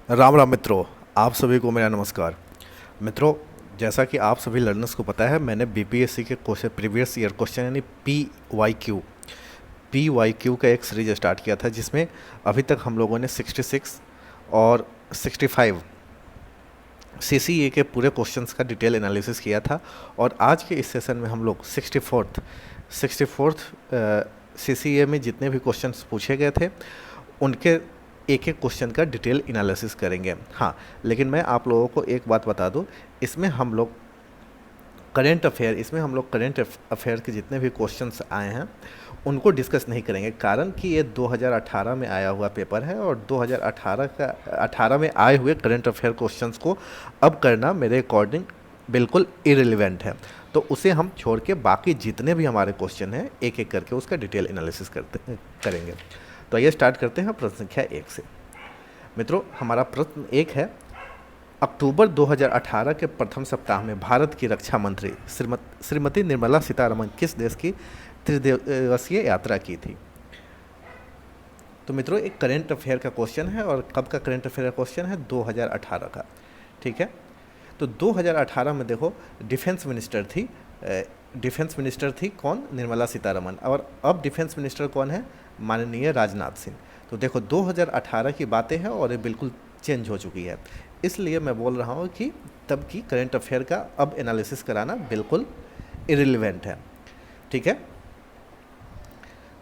राम राम मित्रों, आप सभी को मेरा नमस्कार। मित्रों, जैसा कि आप सभी लर्नर्स को पता है, मैंने बीपीएससी के क्वेश्चन प्रीवियस ईयर क्वेश्चन यानी पी वाई क्यू का एक सीरीज स्टार्ट किया था, जिसमें अभी तक हम लोगों ने 66 और 65 सीसीए के पूरे क्वेश्चंस का डिटेल एनालिसिस किया था। और आज के इस सेशन में हम लोग 64th सीसीए में जितने भी क्वेश्चंस पूछे गए थे उनके एक एक क्वेश्चन का डिटेल एनालिसिस करेंगे। हाँ, लेकिन मैं आप लोगों को एक बात बता दूं, इसमें हम लोग करंट अफेयर के जितने भी क्वेश्चंस आए हैं उनको डिस्कस नहीं करेंगे, कारण कि ये 2018 में आया हुआ पेपर है और 18 में आए हुए करंट अफेयर क्वेश्चंस को अब करना मेरे अकॉर्डिंग बिल्कुल इरेलीवेंट है। तो उसे हम छोड़ के बाकी जितने भी हमारे क्वेश्चन हैं एक एक करके उसका डिटेल एनालिसिस करेंगे। तो आइए स्टार्ट करते हैं प्रश्न संख्या 1 से। मित्रों, हमारा प्रश्न 1 है, अक्टूबर 2018 के प्रथम सप्ताह में भारत की रक्षा मंत्री श्रीमती निर्मला सीतारमण किस देश की त्रिदिवसीय यात्रा की थी? तो मित्रों, एक करंट अफेयर का क्वेश्चन है और कब का करंट अफेयर का क्वेश्चन है? 2018 का। ठीक है, तो 2018 में देखो डिफेंस मिनिस्टर थी कौन? निर्मला सीतारमण। और अब डिफेंस मिनिस्टर कौन है? माननीय राजनाथ सिंह। तो देखो 2018 की बातें हैं और ये बिल्कुल चेंज हो चुकी है, इसलिए मैं बोल रहा हूँ कि तब की करंट अफेयर का अब एनालिसिस कराना बिल्कुल इरिलेवेंट है। ठीक है,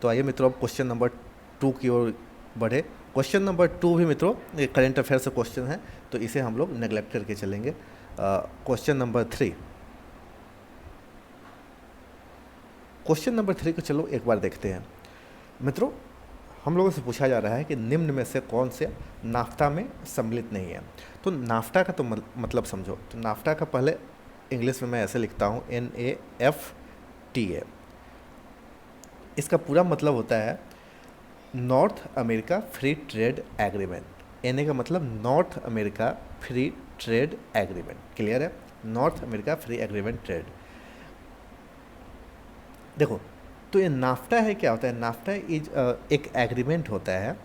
तो आइए मित्रों अब क्वेश्चन नंबर 2 की ओर बढ़े। क्वेश्चन नंबर 2 भी मित्रों ये करंट अफेयर से क्वेश्चन है, तो इसे हम लोग नेग्लेक्ट करके चलेंगे। क्वेश्चन नंबर 3 को चलो एक बार देखते हैं। मित्रों, हम लोगों से पूछा जा रहा है कि निम्न में से कौन से नाफ्ता में सम्मिलित नहीं है। तो नाफ्ता का तो मतलब समझो। तो नाफ्ता का पहले इंग्लिश में मैं ऐसे लिखता हूँ, NAFTA। इसका पूरा मतलब होता है North America free trade agreement. N A का मतलब North America free trade agreement. Clear है? North America free agreement trade. देखो, तो ये नाफ्टा है, क्या होता है? नाफ्टा इज एक एग्रीमेंट होता है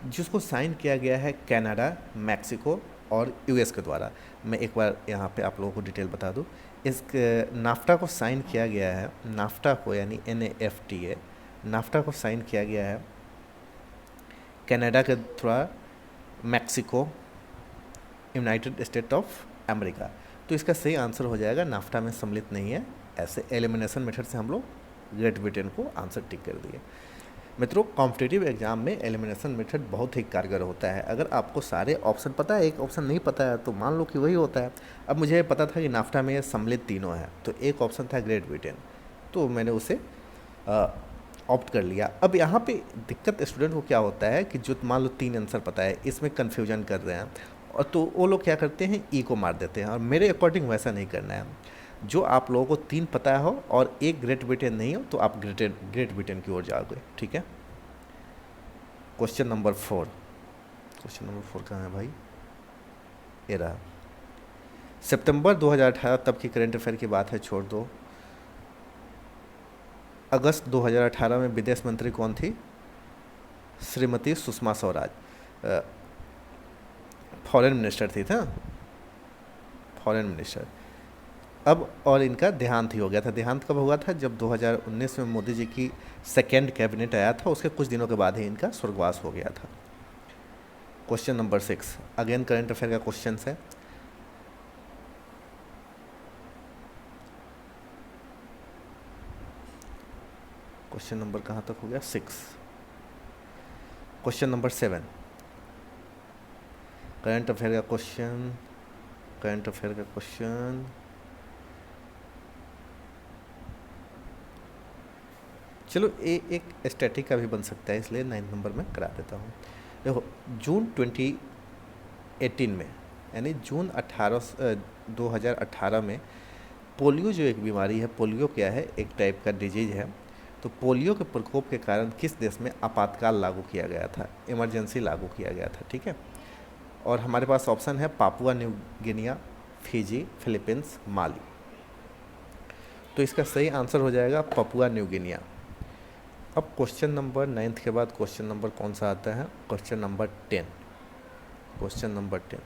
जिसको साइन किया गया है कनाडा, मैक्सिको और यूएस के द्वारा। मैं एक बार यहाँ पे आप लोगों को डिटेल बता दूँ। इस नाफ्टा को साइन किया गया है, नाफ्टा को यानी NAFTA, नाफ्टा को साइन किया गया है कनाडा के द्वारा, Mexico, United state of America. तो इसका सही आंसर हो जाएगा नाफ्टा में सम्मिलित नहीं है। ऐसे एलिमिनेशन मेथड से हम लोग ग्रेट ब्रिटेन को आंसर टिक कर दिए। मित्रों, कॉम्पिटिटिव एग्जाम में एलिमिनेशन मेथड बहुत ही कारगर होता है। अगर आपको सारे ऑप्शन पता है, एक ऑप्शन नहीं पता है, तो मान लो कि वही होता है। अब मुझे पता था कि नाफ्टा में सम्मिलित तीनों है, तो एक ऑप्शन था ग्रेट ब्रिटेन, तो मैंने उसे ऑप्ट कर लिया। अब यहाँ पे दिक्कत स्टूडेंट को क्या होता है कि जो मान लो 3 आंसर पता है, इसमें कन्फ्यूजन कर रहे हैं, और तो वो लोग क्या करते हैं, ई को मार देते हैं। और मेरे अकॉर्डिंग वैसा नहीं करना है। जो आप लोगों को 3 पता हो और एक ग्रेट ब्रिटेन नहीं हो, तो आप ग्रेट ब्रिटेन की ओर जाओगे। ठीक है, क्वेश्चन नंबर 4। क्वेश्चन नंबर 4 कहाँ है भाई? ये रहा। सितंबर 2018 तब की करंट अफेयर की बात है, छोड़ दो। अगस्त 2018 में विदेश मंत्री कौन थी? श्रीमती सुषमा स्वराज, फॉरेन मिनिस्टर थी ना, फॉरेन मिनिस्टर। अब और इनका देहांत ही हो गया था। देहांत कब हुआ था? जब 2019 में मोदी जी की सेकेंड कैबिनेट आया था, उसके कुछ दिनों के बाद ही इनका स्वर्गवास हो गया था। Question number 6 again current affair का क्वेश्चन है। क्वेश्चन नंबर कहाँ तक हो गया? 6। क्वेश्चन नंबर 7 करंट अफेयर का क्वेश्चन। चलो एक स्टैटिक का भी बन सकता है, इसलिए 9 नंबर में करा देता हूँ। देखो, जून 2018 में, यानी जून 2018 में पोलियो जो एक बीमारी है, पोलियो क्या है? एक टाइप का डिजीज है। तो पोलियो के प्रकोप के कारण किस देश में आपातकाल लागू किया गया था, इमरजेंसी लागू किया गया था? ठीक है, और हमारे पास ऑप्शन है Papua New Guinea, Fiji, Philippines, Mali. तो इसका सही आंसर हो जाएगा पापुआ न्यू गिनिया। अब क्वेश्चन नंबर 9 के बाद क्वेश्चन नंबर कौन सा आता है? Question number 10। क्वेश्चन नंबर 10,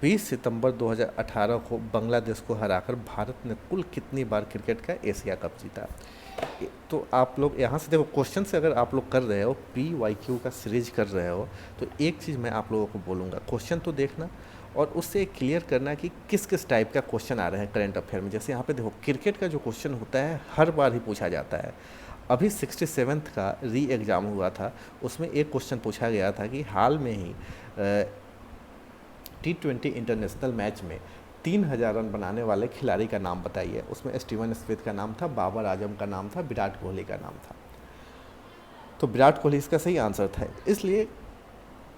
20 सितंबर 2018 को बांग्लादेश को हराकर भारत ने कुल कितनी बार क्रिकेट का एशिया कप जीता? तो आप लोग यहाँ से देखो, क्वेश्चन से अगर आप लोग कर रहे हो, PYQ का सीरीज कर रहे हो, तो एक चीज़ मैं आप लोगों को बोलूँगा, क्वेश्चन तो देखना और उससे क्लियर करना कि किस किस टाइप का क्वेश्चन आ रहे हैं करंट अफेयर में। जैसे यहाँ पे देखो, क्रिकेट का जो क्वेश्चन होता है हर बार ही पूछा जाता है। अभी 67th का री एग्ज़ाम हुआ था, उसमें एक क्वेश्चन पूछा गया था कि हाल में ही T20 इंटरनेशनल मैच में 3000 रन बनाने वाले खिलाड़ी का नाम बताइए। उसमें स्टीवन स्मिथ का नाम था, बाबर आजम का नाम था, विराट कोहली का नाम था। तो विराट कोहली इसका सही आंसर था। इसलिए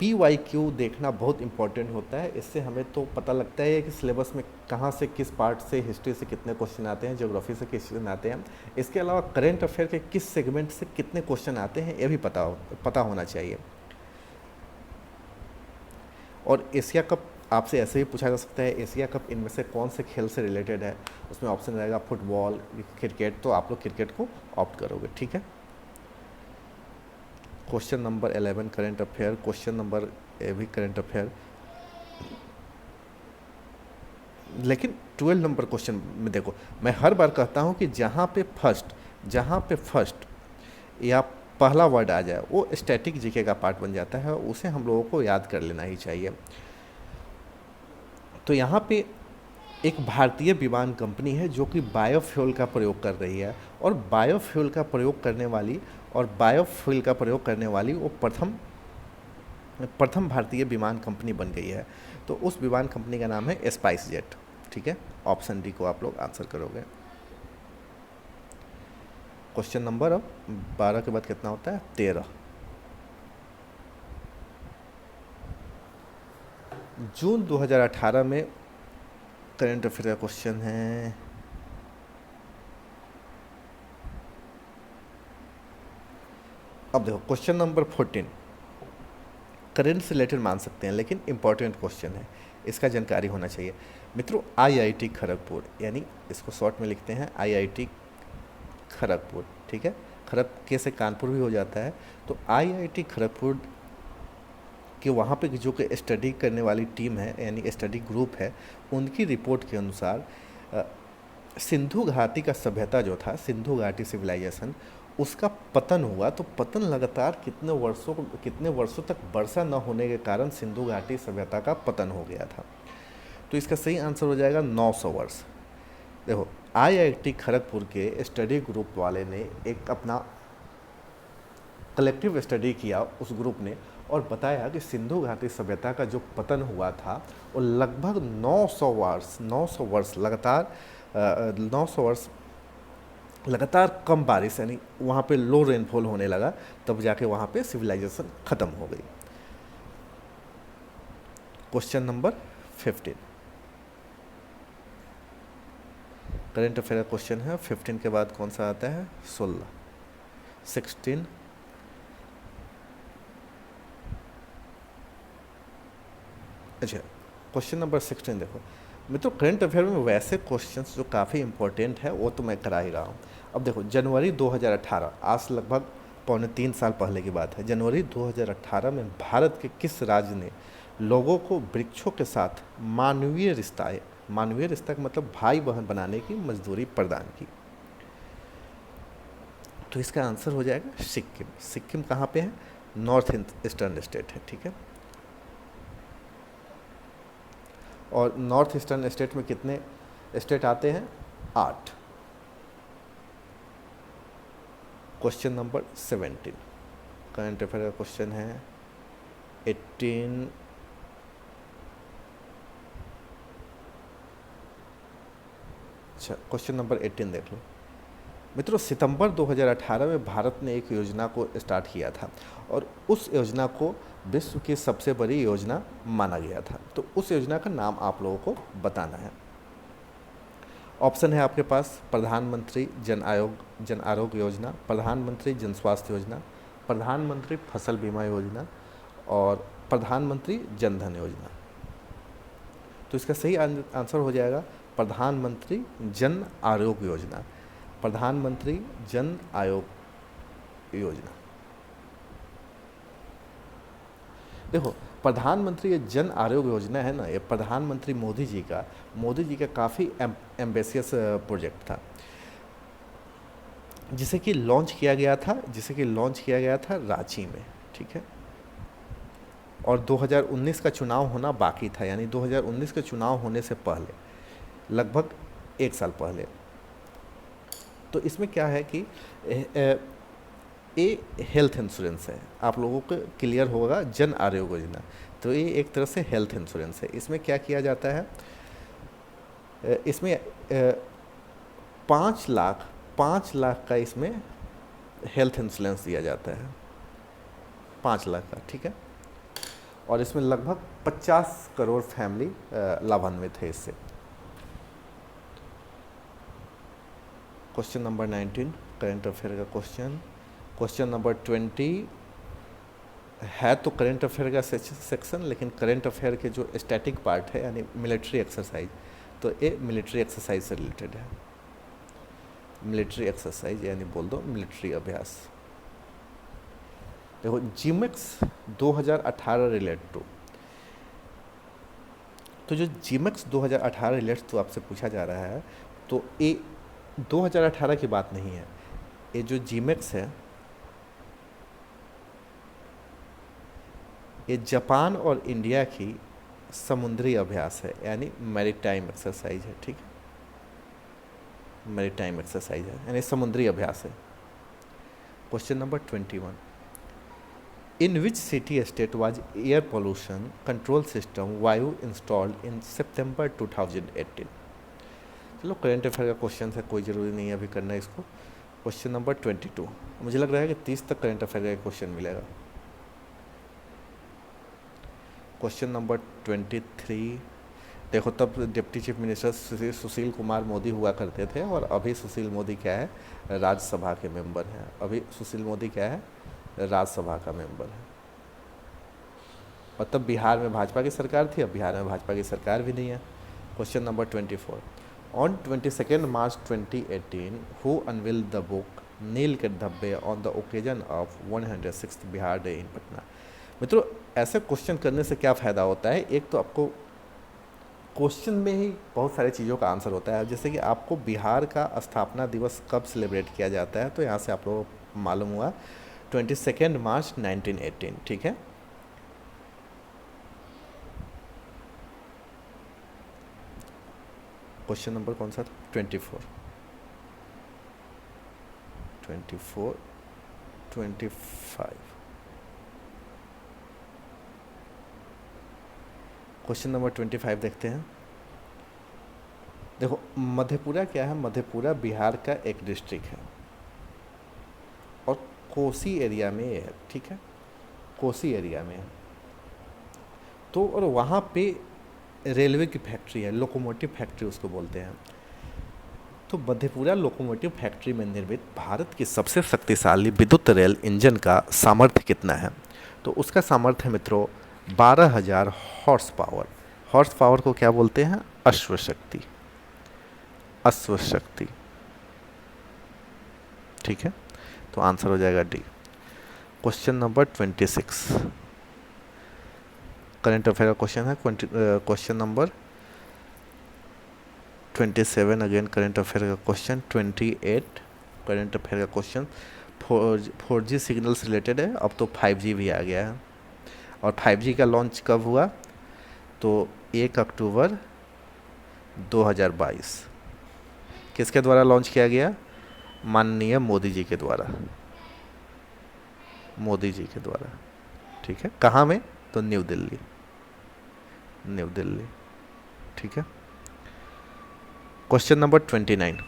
PYQ देखना बहुत इंपॉर्टेंट होता है। इससे हमें तो पता लगता है कि सिलेबस में कहाँ से किस पार्ट से, हिस्ट्री से कितने क्वेश्चन आते हैं, ज्योग्राफी से किस क्वेश्चन आते हैं। इसके अलावा करंट अफेयर के किस सेगमेंट से कितने क्वेश्चन आते हैं ये भी पता होना चाहिए। और एशिया कप आपसे ऐसे ही पूछा जा सकता है, एशिया कप इनमें से कौन से खेल से रिलेटेड है? उसमें ऑप्शन रहेगा फुटबॉल, क्रिकेट, तो आप लोग क्रिकेट को ऑप्ट करोगे, ठीक है। Question number 11 current affair, question number भी करंट अफेयर, लेकिन 12 नंबर क्वेश्चन में देखो, मैं हर बार कहता हूँ कि जहाँ पे फर्स्ट या पहला वर्ड आ जाए वो स्टैटिक जीके का पार्ट बन जाता है, उसे हम लोगों को याद कर लेना ही चाहिए। तो यहाँ पे एक भारतीय विमान कंपनी है जो कि बायोफ्यूल का प्रयोग कर रही है, और बायोफ्यूल का प्रयोग करने वाली वो प्रथम भारतीय विमान कंपनी बन गई है। तो उस विमान कंपनी का नाम है स्पाइस जेट, ठीक है। ऑप्शन डी को आप लोग आंसर करोगे। क्वेश्चन नंबर अब 12 के बाद कितना होता है? 13। जून 2018 में करंट अफेयर का क्वेश्चन है। अब देखो, क्वेश्चन नंबर 14 करंट से रिलेटेड मान सकते हैं, लेकिन इंपॉर्टेंट क्वेश्चन है, इसका जानकारी होना चाहिए। मित्रों, IIT खड़गपुर, यानी इसको शॉर्ट में लिखते हैं IIT खड़गपुर, ठीक है। खड़ग से कानपुर भी हो जाता है। तो IIT खड़गपुर कि वहाँ पे जो कि स्टडी करने वाली टीम है, यानी स्टडी ग्रुप है, उनकी रिपोर्ट के अनुसार सिंधु घाटी का सभ्यता जो था, सिंधु घाटी सिविलाइजेशन, उसका पतन हुआ। तो पतन लगातार कितने वर्षों तक वर्षा न होने के कारण सिंधु घाटी सभ्यता का पतन हो गया था। तो इसका सही आंसर हो जाएगा 900 वर्ष। देखो, IIT खड़गपुर के स्टडी ग्रुप वाले ने एक अपना कलेक्टिव स्टडी किया उस ग्रुप ने, और बताया कि सिंधु घाटी सभ्यता का जो पतन हुआ था वो लगभग 900 वर्ष लगातार कम बारिश, यानी वहाँ पे लो रेनफॉल होने लगा, तब जाके वहाँ पे सिविलाइजेशन ख़त्म हो गई। क्वेश्चन नंबर 15 करंट अफेयर का क्वेश्चन है। 15 के बाद कौन सा आता है? 16। अच्छा, क्वेश्चन नंबर 16 देखो मित्रों, करंट अफेयर में वैसे क्वेश्चंस जो काफ़ी इंपॉर्टेंट है वो तो मैं करा ही रहा हूँ। अब देखो, जनवरी 2018, आज से लगभग 2.25 साल पहले की बात है, जनवरी 2018 में भारत के किस राज्य ने लोगों को वृक्षों के साथ मानवीय रिश्ता का मतलब भाई बहन बनाने की मजदूरी प्रदान की? तो इसका आंसर हो जाएगा सिक्किम। सिक्किम कहाँ पे है? नॉर्थ ईस्टर्न स्टेट है, ठीक है। और नॉर्थ ईस्टर्न स्टेट में कितने स्टेट आते हैं? 8। क्वेश्चन नंबर 17 करंट अफेयर का क्वेश्चन है 18। अच्छा, क्वेश्चन नंबर 18 देख लो मित्रों। सितंबर 2018 में भारत ने एक योजना को स्टार्ट किया था, और उस योजना को विश्व की सबसे बड़ी योजना माना गया था। तो उस योजना का नाम आप लोगों को बताना है। ऑप्शन है आपके पास प्रधानमंत्री जन आरोग्य योजना, प्रधानमंत्री जन स्वास्थ्य योजना, प्रधानमंत्री फसल बीमा योजना और प्रधानमंत्री जन धन योजना। तो इसका सही आंसर हो जाएगा प्रधानमंत्री जन आरोग्य योजना, प्रधानमंत्री जन आरोग्य योजना। देखो, प्रधानमंत्री ये जन आरोग्य योजना है ना, ये प्रधानमंत्री मोदी जी का काफ़ी एम्बिशियस प्रोजेक्ट था, जिसे कि लॉन्च किया गया था रांची में, ठीक है। और 2019 का चुनाव होना बाकी था, यानी 2019 के चुनाव होने से पहले, लगभग 1 साल पहले। तो इसमें क्या है कि ये हेल्थ इंश्योरेंस है, आप लोगों को क्लियर होगा, जन आरोग्य योजना। तो ये एक तरह से हेल्थ इंश्योरेंस है। इसमें क्या किया जाता है, इसमें 5 लाख का इसमें हेल्थ इंश्योरेंस दिया जाता है, 5 लाख का, ठीक है। और इसमें लगभग 50 करोड़ फैमिली लाभान्वित है इससे। क्वेश्चन नंबर 19 करेंट अफेयर का क्वेश्चन नंबर 20 है तो करेंट अफेयर का सेक्शन, लेकिन करेंट अफेयर के जो स्टैटिक पार्ट है यानी मिलिट्री एक्सरसाइज, तो ये मिलिट्री एक्सरसाइज से रिलेटेड है। मिलिट्री एक्सरसाइज यानी बोल दो मिलिट्री अभ्यास। देखो, जीमेक्स 2018 रिलेट टू, तो जो जीमेक्स 2018 रिलेट्स तो आपसे पूछा जा रहा है, तो ये 2018 की बात नहीं है। ये जो जीमेक्स है, ये जापान और इंडिया की समुद्री अभ्यास है, यानी मैरीटाइम एक्सरसाइज है, ठीक है। मैरीटाइम एक्सरसाइज है यानी समुद्री अभ्यास है। Question number 21, in which city state was air pollution control system वायु इंस्टॉल्ड इन सितंबर 2018। चलो, करेंट अफेयर का क्वेश्चन है, कोई ज़रूरी नहीं है अभी करना इसको। क्वेश्चन नंबर 22, मुझे लग रहा है कि 30 तक करेंट अफेयर का क्वेश्चन मिलेगा। क्वेश्चन नंबर 23, देखो, तब deputy chief minister Sushil Kumar Modi हुआ करते थे, और अभी सुशील मोदी क्या है, राज्यसभा के मेंबर हैं। अभी सुशील मोदी क्या है, राज्यसभा का मेंबर है। और तब बिहार में भाजपा की सरकार थी, अब बिहार में भाजपा की सरकार भी नहीं है। Question number 24, on 22 March 2018 who unveiled the book Neel ke Dhabbe on the occasion of 106th Bihar day in Patna. मित्रों, ऐसे क्वेश्चन करने से क्या फ़ायदा होता है, एक तो आपको क्वेश्चन में ही बहुत सारी चीज़ों का आंसर होता है। जैसे कि आपको बिहार का स्थापना दिवस कब सेलिब्रेट किया जाता है, तो यहाँ से आप लोगों को मालूम हुआ 22 मार्च 1918, ठीक है। क्वेश्चन नंबर कौन सा था, 24, 25। क्वेश्चन नंबर 25 देखते हैं। देखो, मधेपुरा क्या है, मधेपुरा बिहार का एक डिस्ट्रिक्ट है और कोसी एरिया में ये है, ठीक है, कोसी एरिया में है। तो और वहाँ पे रेलवे की फैक्ट्री है, लोकोमोटिव फैक्ट्री उसको बोलते हैं। तो मधेपुरा लोकोमोटिव फैक्ट्री में निर्मित भारत की सबसे शक्तिशाली विद्युत रेल इंजन का सामर्थ्य कितना है, तो उसका सामर्थ्य है मित्रों 12,000 हॉर्स पावर। हॉर्स पावर को क्या बोलते हैं, अश्वशक्ति, अश्वशक्ति, ठीक है। तो आंसर हो जाएगा D. Question number 26 current affair का क्वेश्चन है। Question number 27 again current affair का क्वेश्चन। 28 करंट अफेयर का क्वेश्चन 4G सिग्नल्स रिलेटेड है। अब तो 5G भी आ गया है। और 5G का लॉन्च कब हुआ, तो 1 अक्टूबर 2022 किसके द्वारा लॉन्च किया गया, माननीय मोदी जी के द्वारा, मोदी जी के द्वारा, ठीक है। कहाँ में, तो न्यू दिल्ली, न्यू दिल्ली, ठीक है। क्वेश्चन नंबर 29,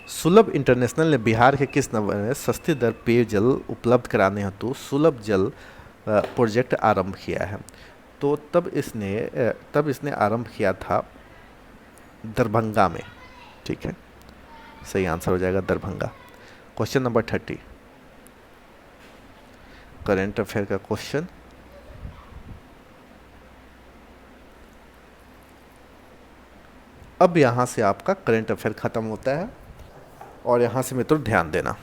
सुलभ इंटरनेशनल ने बिहार के किस नगर में सस्ती दर पेयजल उपलब्ध कराने हेतु सुलभ जल प्रोजेक्ट आरंभ किया है, तो तब इसने आरंभ किया था दरभंगा में, ठीक है। सही आंसर हो जाएगा Darbhanga. Question number 30 current affair का क्वेश्चन। अब यहाँ से आपका करंट अफेयर ख़त्म होता है और यहाँ से मित्रों ध्यान देना,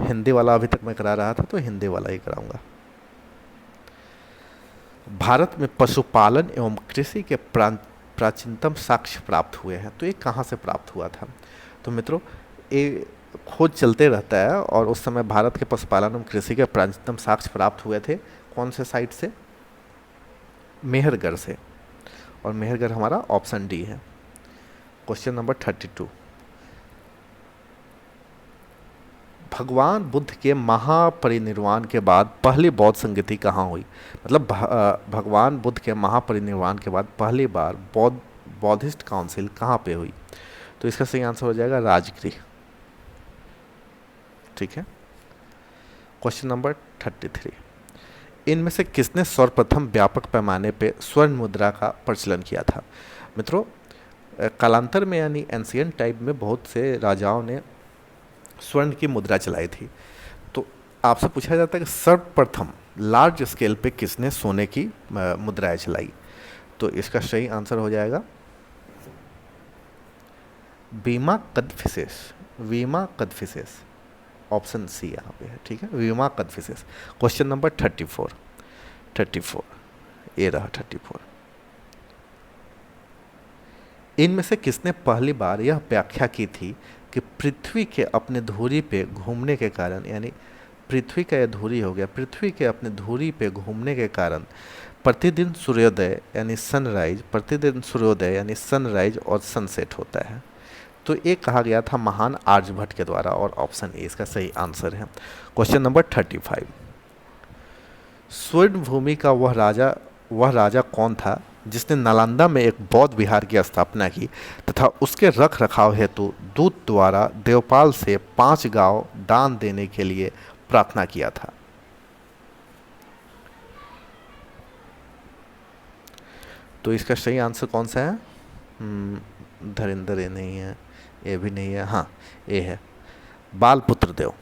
हिंदी वाला अभी तक मैं करा रहा था तो हिंदी वाला ही कराऊंगा। भारत में पशुपालन एवं कृषि के प्राचीनतम साक्ष्य प्राप्त हुए हैं, तो ये कहाँ से प्राप्त हुआ था? तो मित्रों, ये खोज चलते रहता है और उस समय भारत के पशुपालन एवं कृषि के प्राचीनतम साक्ष्य प्राप्त हुए थे कौन से साइट से? मेहरगढ़ से। और मेहरगढ़ हमारा ऑप्शन डी है। क्वेश्चन नंबर 32, भगवान बुद्ध के महापरिनिर्वाण के बाद पहली बौद्ध संगति कहाँ हुई? मतलब भगवान बुद्ध के महापरिनिर्वाण के बाद पहली बार बौद्धिस्ट काउंसिल कहाँ पे हुई? तो इसका सही आंसर हो जाएगा राजगृह। ठीक है। क्वेश्चन नंबर 33, इनमें से किसने सर्वप्रथम व्यापक पैमाने पे स्वर्ण मुद्रा का प्रचलन किया था? मित्रों, कालांतर में यानी एंशियंट टाइम में बहुत से राजाओं ने स्वर्ण की मुद्रा चलाई थी। तो आपसे पूछा जाता है कि सर्वप्रथम लार्ज स्केल पे किसने सोने की मुद्राएं चलाई? तो इसका सही आंसर हो जाएगा वीमा कदफिसेस। वीमा कदफिसेस, ऑप्शन सी यहाँ पे है। ठीक है, वीमा कदफिसेस। क्वेश्चन नंबर 34 ये रहा 34, इनमें से किसने पहली बार यह व्याख्या की थी कि पृथ्वी के अपने धुरी पे घूमने के कारण, यानी पृथ्वी का यह धुरी हो गया, पृथ्वी के अपने धुरी पे घूमने के कारण प्रतिदिन सूर्योदय यानी सनराइज, प्रतिदिन सूर्योदय यानी सनराइज और सनसेट होता है? तो ये कहा गया था महान आर्यभट्ट के द्वारा और ऑप्शन ए इसका सही आंसर है। क्वेश्चन नंबर 35, स्वर्ण भूमि का वह राजा कौन था जिसने नालंदा में एक बौद्ध विहार की स्थापना की तथा उसके रख रखाव हेतु दूत द्वारा देवपाल से 5 गांव दान देने के लिए प्रार्थना किया था? तो इसका सही आंसर कौन सा है? धरेंद्र ये नहीं है, ये भी नहीं है, हाँ ये है बालपुत्र देव।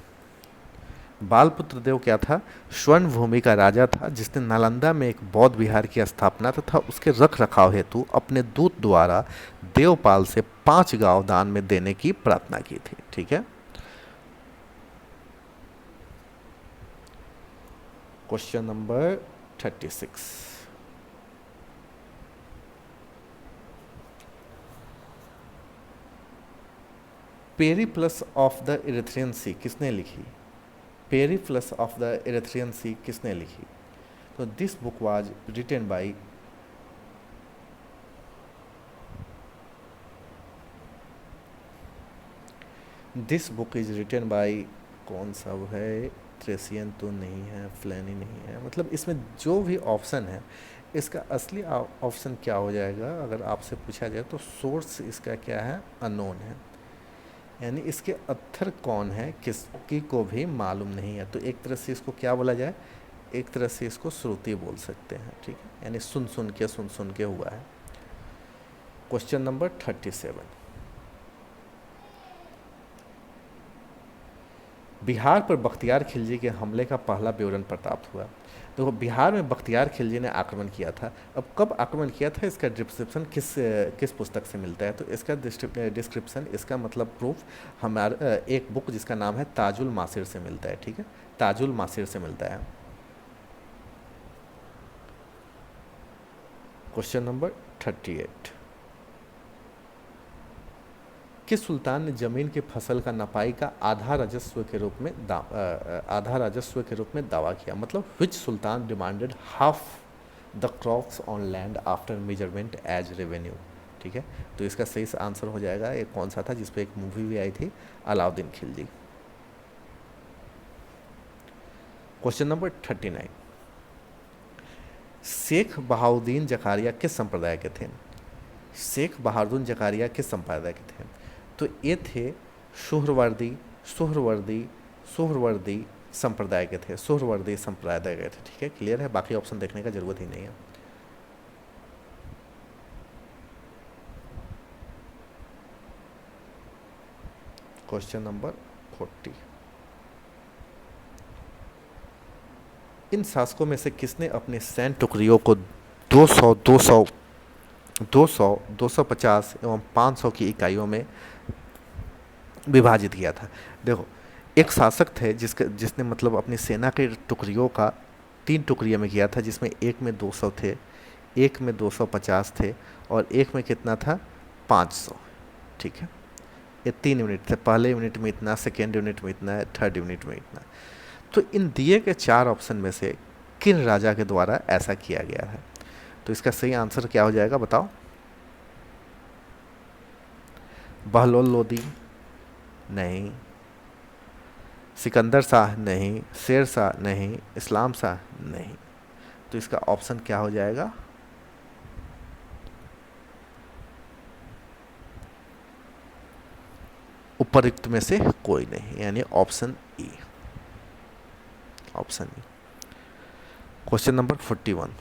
बालपुत्र देव क्या था? स्वर्ण भूमि का राजा था जिसने नालंदा में एक बौद्ध विहार की स्थापना तथा उसके रख रखाव हेतु अपने दूत द्वारा देवपाल से 5 गांव दान में देने की प्रार्थना की थी। ठीक है। Question number 36, Periplus of the Erythraean Sea किसने लिखी? Periplus of the Erythraean Sea किसने लिखी? तो this book was written by कौन सा वो है? ट्रेसियन तो नहीं है, फ्लैनी नहीं है। मतलब इसमें जो भी ऑप्शन है इसका असली ऑप्शन क्या हो जाएगा अगर आपसे पूछा जाए तो सोर्स इसका क्या है? अननोन है, यानी इसके अथर कौन है किसकी को भी मालूम नहीं है। तो एक तरह से इसको क्या बोला जाए? एक तरह से इसको श्रुति बोल सकते हैं। ठीक है, यानी सुन सुन के हुआ है। क्वेश्चन नंबर 37, बिहार पर बख्तियार खिलजी के हमले का पहला विवरण प्राप्त हुआ। देखो, बिहार में बख्तियार खिलजी ने आक्रमण किया था। अब कब आक्रमण किया था इसका डिस्क्रिप्शन किस पुस्तक से मिलता है? तो इसका डिस्क्रिप्शन, इसका मतलब प्रूफ हमारा एक बुक जिसका नाम है ताजुल मासिर से मिलता है। ठीक है, ताजुल मासिर से मिलता है। क्वेश्चन नंबर 38, किस सुल्तान ने जमीन की फसल का नपाई का आधा राजस्व के रूप में दावा किया? मतलब which sultan demanded half the crops on land after measurement as revenue? ठीक है, तो इसका सही आंसर हो जाएगा ये कौन सा था जिसपे एक मूवी भी आई थी, अलाउद्दीन खिलजी। क्वेश्चन नंबर 39, शेख बहाउद्दीन जकारिया किस संप्रदाय के थे? शेख बहाउद्दीन जकारिया किस संप्रदाय के थे? तो ये थे सुहरवर्दी संप्रदाय के थे। सुहरवर्दी संप्रदाय के थे। ठीक है, क्लियर है? बाकी ऑप्शन देखने का जरूरत ही नहीं है। क्वेश्चन नंबर 40, इन शासकों में से किसने अपने सैन्य टुकड़ियों को 200, 250 एवं 500 की इकाइयों में विभाजित किया था? देखो, एक शासक थे जिसने मतलब अपनी सेना के टुकड़ियों का 3 टुकड़ियों में किया था, जिसमें एक में 200 थे, एक में 250 थे, और एक में कितना था, 500। ठीक है, ये 3 यूनिट थे, पहले यूनिट में इतना, सेकेंड यूनिट में इतना, थर्ड यूनिट में इतना। तो इन दिए के 4 ऑप्शन में से किन राजा के द्वारा ऐसा किया गया है? तो इसका सही आंसर क्या हो जाएगा, बताओ। बहलोल लोदी नहीं, सिकंदर शाह नहीं, शेर शाह नहीं, इस्लाम शाह नहीं। तो इसका ऑप्शन क्या हो जाएगा, उपरोक्त में से कोई नहीं, यानी option E. Option E. Question number 41।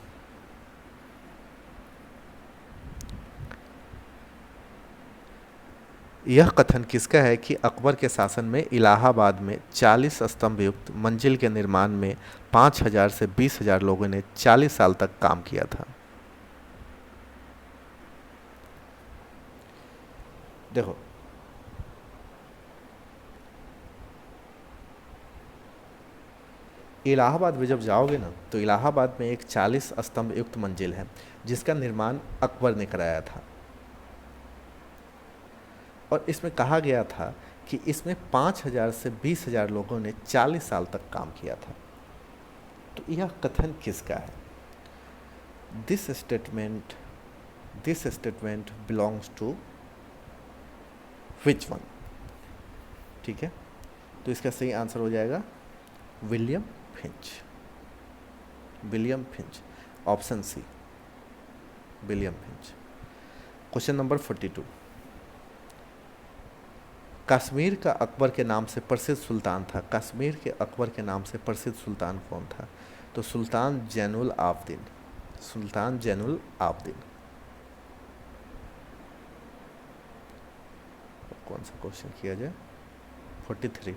यह कथन किसका है कि अकबर के शासन में इलाहाबाद में 40 स्तंभ युक्त मंजिल के निर्माण में 5,000 से 20,000 लोगों ने 40 साल तक काम किया था? देखो, इलाहाबाद में जब जाओगे ना, तो इलाहाबाद में एक 40 स्तंभ युक्त मंजिल है जिसका निर्माण अकबर ने कराया था, और इसमें कहा गया था कि इसमें 5,000 से 20,000 लोगों ने 40 साल तक काम किया था। तो यह कथन किसका है? This statement belongs to which one? ठीक है, तो इसका सही आंसर हो जाएगा William Finch. William Finch, option C, William Finch. Question number 42। Kashmir का अकबर के नाम से प्रसिद्ध सुल्तान था, कश्मीर के अकबर के नाम से प्रसिद्ध सुल्तान कौन था? तो सुल्तान जैनुल आबदीन, सुल्तान जैनुल आबदीन। कौन सा क्वेश्चन किया जाए? 43।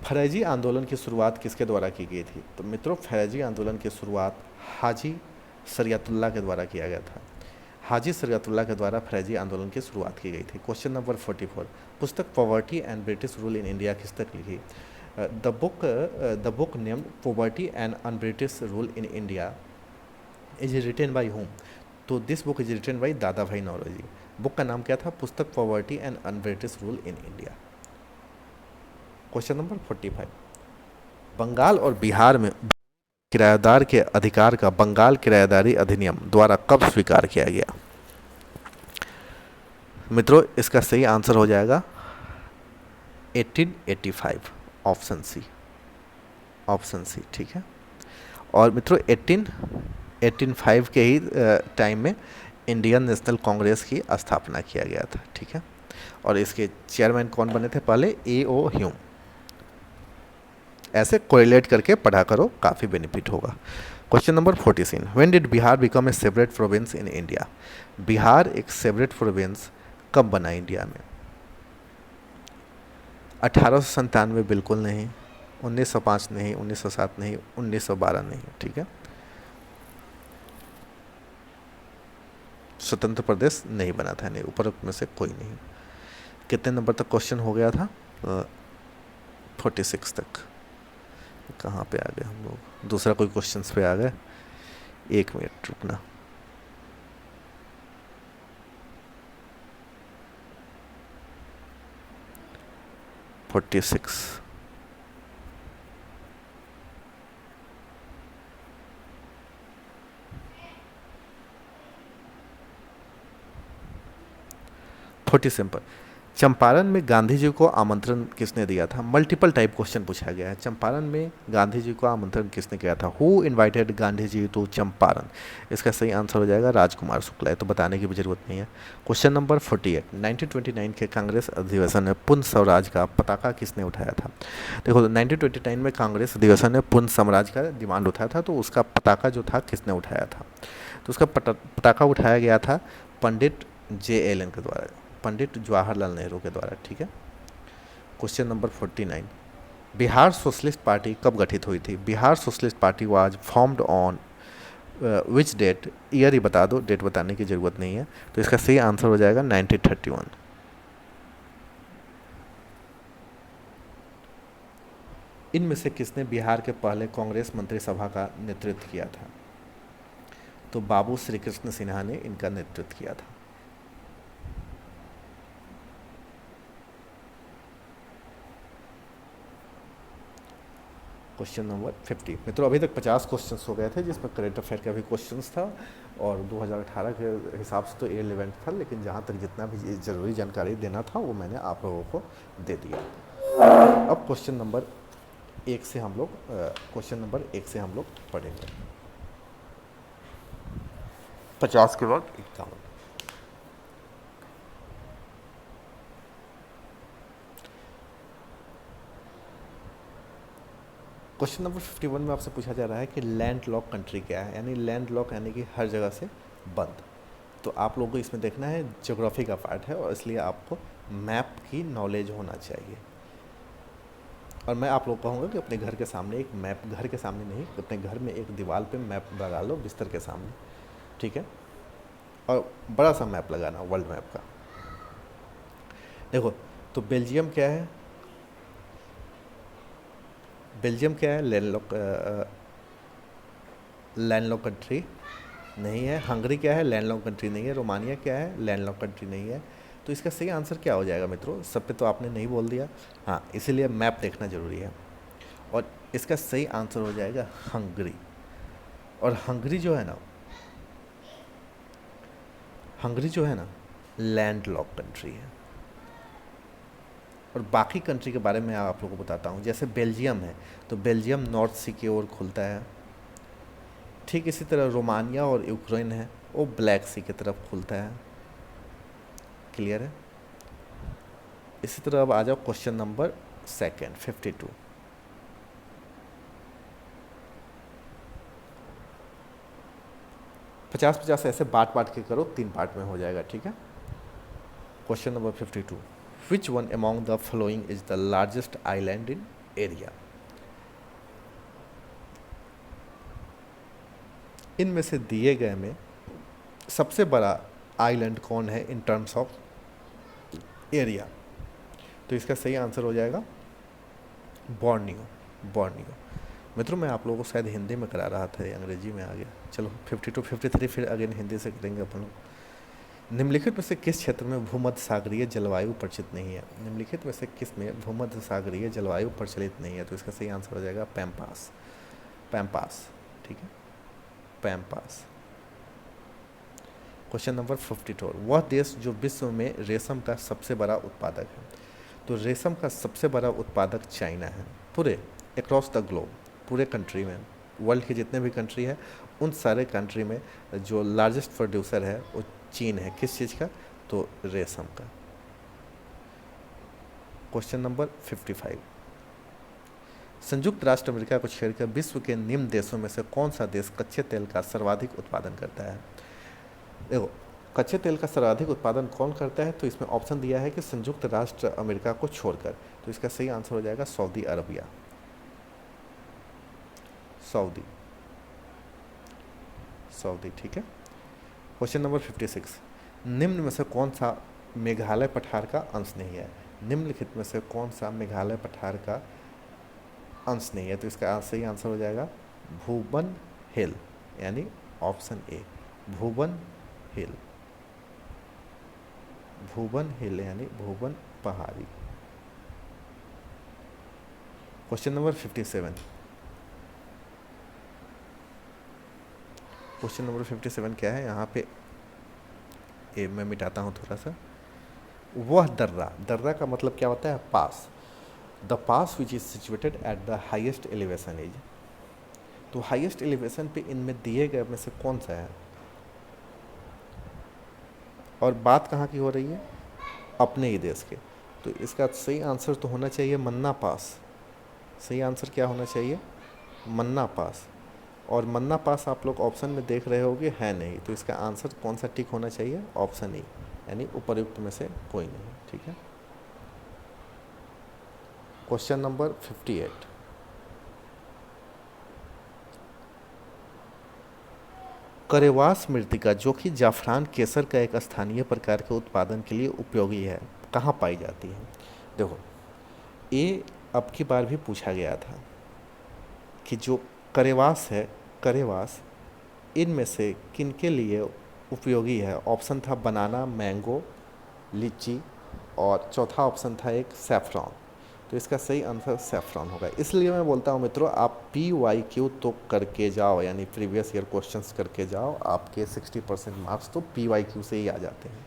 फैज़ी आंदोलन की शुरुआत किसके द्वारा की गई थी? तो मित्रों, फैज़ी आंदोलन की शुरुआत हाजी शरीयतुल्लाह के द्वारा किया गया था। हाजी शरीयतुल्लाह के द्वारा फैज़ी आंदोलन की शुरुआत की गई थी। Question number 44। पुस्तक poverty and British rule in India किस तक लिखी? The book named poverty and un British rule in India is written by whom? तो this book is written by Dadabhai Naoroji. Book का नाम क्या था? पुस्तक poverty and un British rule in India. Question number 45। Bengal और बिहार में किराएदार के अधिकार का बंगाल किराएदारी अधिनियम द्वारा कब स्वीकार किया गया? मित्रों, इसका सही आंसर हो जाएगा 1885, ऑप्शन सी, ऑप्शन सी। ठीक है, और मित्रों 1885 के ही टाइम में इंडियन नेशनल कांग्रेस की स्थापना किया गया था। ठीक है, और इसके चेयरमैन कौन बने थे पहले? A.O. ह्यूम। ऐसे कोरिलेट करके पढ़ा करो, काफ़ी बेनिफिट होगा। Question number 46। When did Bihar become a separate province in India? Bihar एक सेपरेट प्रोविंस कब बना इंडिया में? 1897 बिल्कुल नहीं, 1905 नहीं, 1907 नहीं, 1912 नहीं। ठीक है, स्वतंत्र प्रदेश नहीं बना था, नहीं, उपरोक्त में से कोई नहीं। कितने नंबर तक क्वेश्चन हो गया था? 46 तक। कहाँ पे आ गए हम लोग? दूसरा कोई क्वेश्चन पे आ गए। 1 मिनट रुकना। Forty six. Forty simple. Champaran में गांधी जी को आमंत्रण किसने दिया था? मल्टीपल टाइप क्वेश्चन पूछा गया है। चंपारण में गांधी जी को आमंत्रण किसने किया था? Who invited Gandhi ji to Champaran? इसका सही आंसर हो जाएगा राजकुमार शुक्ला। तो बताने की भी जरूरत नहीं है। Question number 48। 1929 के कांग्रेस अधिवेशन में पूर्ण स्वराज का पताका किसने उठाया था? देखो, 1929 में कांग्रेस अधिवेशन में पूर्ण स्वराज का डिमांड उठाया था, तो उसका पताका जो था किसने उठाया था? तो उसका पताका उठाया गया था पंडित JLN के द्वारा, पंडित जवाहरलाल नेहरू के द्वारा। ठीक है, question number 49। Bihar socialist party कब गठित हुई थी? Bihar socialist party was formed on which date? Year ही बता दो, डेट बताने की ज़रूरत नहीं है। तो इसका सही आंसर हो जाएगा 1931। इनमें से किसने बिहार के पहले कांग्रेस मंत्रिसभा का नेतृत्व किया था? तो बाबू श्री कृष्ण सिन्हा ने इनका नेतृत्व किया था। Question number 50। मित्रों अभी तक 50 क्वेश्चंस हो गए थे, जिसमें करंट अफेयर का भी क्वेश्चंस था और 2018 के हिसाब से तो इररिलेवेंट था, लेकिन जहाँ तक जितना भी ज़रूरी जानकारी देना था वो मैंने आप लोगों को दे दिया। अब क्वेश्चन नंबर 1 से हम लोग पढ़ेंगे। 50 के बाद 51। क्वेश्चन नंबर 51 में आपसे पूछा जा रहा है कि लैंड लॉक कंट्री क्या है, यानी लैंड लॉक यानी कि हर जगह से बंद। तो आप लोगों को इसमें देखना है, ज्योग्राफी का पार्ट है और इसलिए आपको मैप की नॉलेज होना चाहिए। और मैं आप लोग कहूँगा कि अपने घर के सामने एक मैप, घर के सामने नहीं, अपने घर में एक दीवार पे मैप लगा लो बिस्तर के सामने, ठीक है? और बड़ा सा मैप लगाना, वर्ल्ड मैप का। देखो, तो बेल्जियम क्या है? बेल्जियम क्या है? लैंडलॉक कंट्री नहीं है। हंगरी क्या है? लैंडलॉक कंट्री नहीं है। रोमानिया क्या है? लैंडलॉक कंट्री नहीं है। तो इसका सही आंसर क्या हो जाएगा मित्रों? सब पे तो आपने नहीं बोल दिया, हाँ, इसीलिए मैप देखना जरूरी है। और इसका सही आंसर हो जाएगा हंगरी। और हंगरी जो है ना लैंडलॉक कंट्री है। और बाकी कंट्री के बारे में आप लोगों को बताता हूँ। जैसे बेल्जियम है, तो बेल्जियम नॉर्थ सी की ओर खुलता है। ठीक इसी तरह रोमानिया और यूक्रेन है, वो ब्लैक सी की तरफ खुलता है। क्लियर है? इसी तरह अब आ जाओ क्वेश्चन नंबर 2 52। पचास ऐसे बांट के करो, 3 पार्ट में हो जाएगा, ठीक है? Question number 52। Which one among the following is the largest island in area? इनमें से दिए गए में सबसे बड़ा आइलैंड कौन है इन टर्म्स ऑफ एरिया? तो इसका सही आंसर हो जाएगा बॉर्नियो। मित्रों मैं आप लोगों को शायद हिंदी में करा रहा था, अंग्रेजी में आ गया। चलो 52 53 फिर अगेन हिंदी से करेंगे अपन लोग। निम्नलिखित में से किस क्षेत्र में भूमध्य सागरीय जलवायु प्रचलित नहीं है? निम्नलिखित में से किस में भूमध्य सागरीय जलवायु प्रचलित नहीं है? तो इसका सही आंसर हो जाएगा पैम्पास, ठीक है? पैम्पास। Question number 52। वह देश जो विश्व में रेशम का सबसे बड़ा उत्पादक है? तो रेशम का सबसे बड़ा उत्पादक चाइना है। पूरे अक्रॉस द ग्लोब, पूरे कंट्री में, वर्ल्ड के जितने भी कंट्री है उन सारे कंट्री में जो लार्जेस्ट प्रोड्यूसर है वो चीन है। किस चीज़ का? तो रेशम का। Question number 55। संयुक्त राष्ट्र अमेरिका को छोड़कर विश्व के निम्न देशों में से कौन सा देश कच्चे तेल का सर्वाधिक उत्पादन करता है? देखो, कच्चे तेल का सर्वाधिक उत्पादन कौन करता है? तो इसमें ऑप्शन दिया है कि संयुक्त राष्ट्र अमेरिका को छोड़कर। तो इसका सही आंसर हो जाएगा सऊदी अरबिया। सऊदी, ठीक है? Question number 56। निम्न में से कौन सा मेघालय पठार का अंश नहीं है? निम्नलिखित में से कौन सा मेघालय पठार का अंश नहीं है? तो इसका सही आंसर हो जाएगा भूबन हिल, यानी ऑप्शन ए, भूबन हिल यानी भूबन पहाड़ी। Question number 57। क्वेश्चन नंबर 57 क्या है? यहाँ पे ए मैं मिटाता हूँ थोड़ा सा। वह दर्रा का मतलब क्या होता है? Pass. The pass which is situated at the highest elevation is. तो हाइएस्ट एलिवेशन पे इनमें दिए गए में से कौन सा है? और बात कहाँ की हो रही है? अपने ही देश के। तो इसका सही आंसर तो होना चाहिए मन्ना पास। सही आंसर क्या होना चाहिए? मन्ना पास। और मन्ना पास आप लोग ऑप्शन में देख रहे होगे, है नहीं। तो इसका आंसर कौन सा टिक होना चाहिए? ऑप्शन ए, यानी उपर्युक्त में से कोई नहीं, ठीक है? Question number 58। करेवास मृत्तिका जो कि जाफरान केसर का एक स्थानीय प्रकार के उत्पादन के लिए उपयोगी है, कहाँ पाई जाती है? देखो, ए अब की बार भी पूछा गया था कि जो करेवास है, करेवास इनमें से किनके लिए उपयोगी है। ऑप्शन था बनाना, मैंगो, लीची, और चौथा ऑप्शन था एक सैफरॉन। तो इसका सही आंसर सैफरॉन होगा। इसलिए मैं बोलता हूँ मित्रों, आप PYQ तो करके जाओ, यानी प्रीवियस ईयर क्वेश्चंस करके जाओ, आपके 60% मार्क्स तो PYQ से ही आ जाते हैं।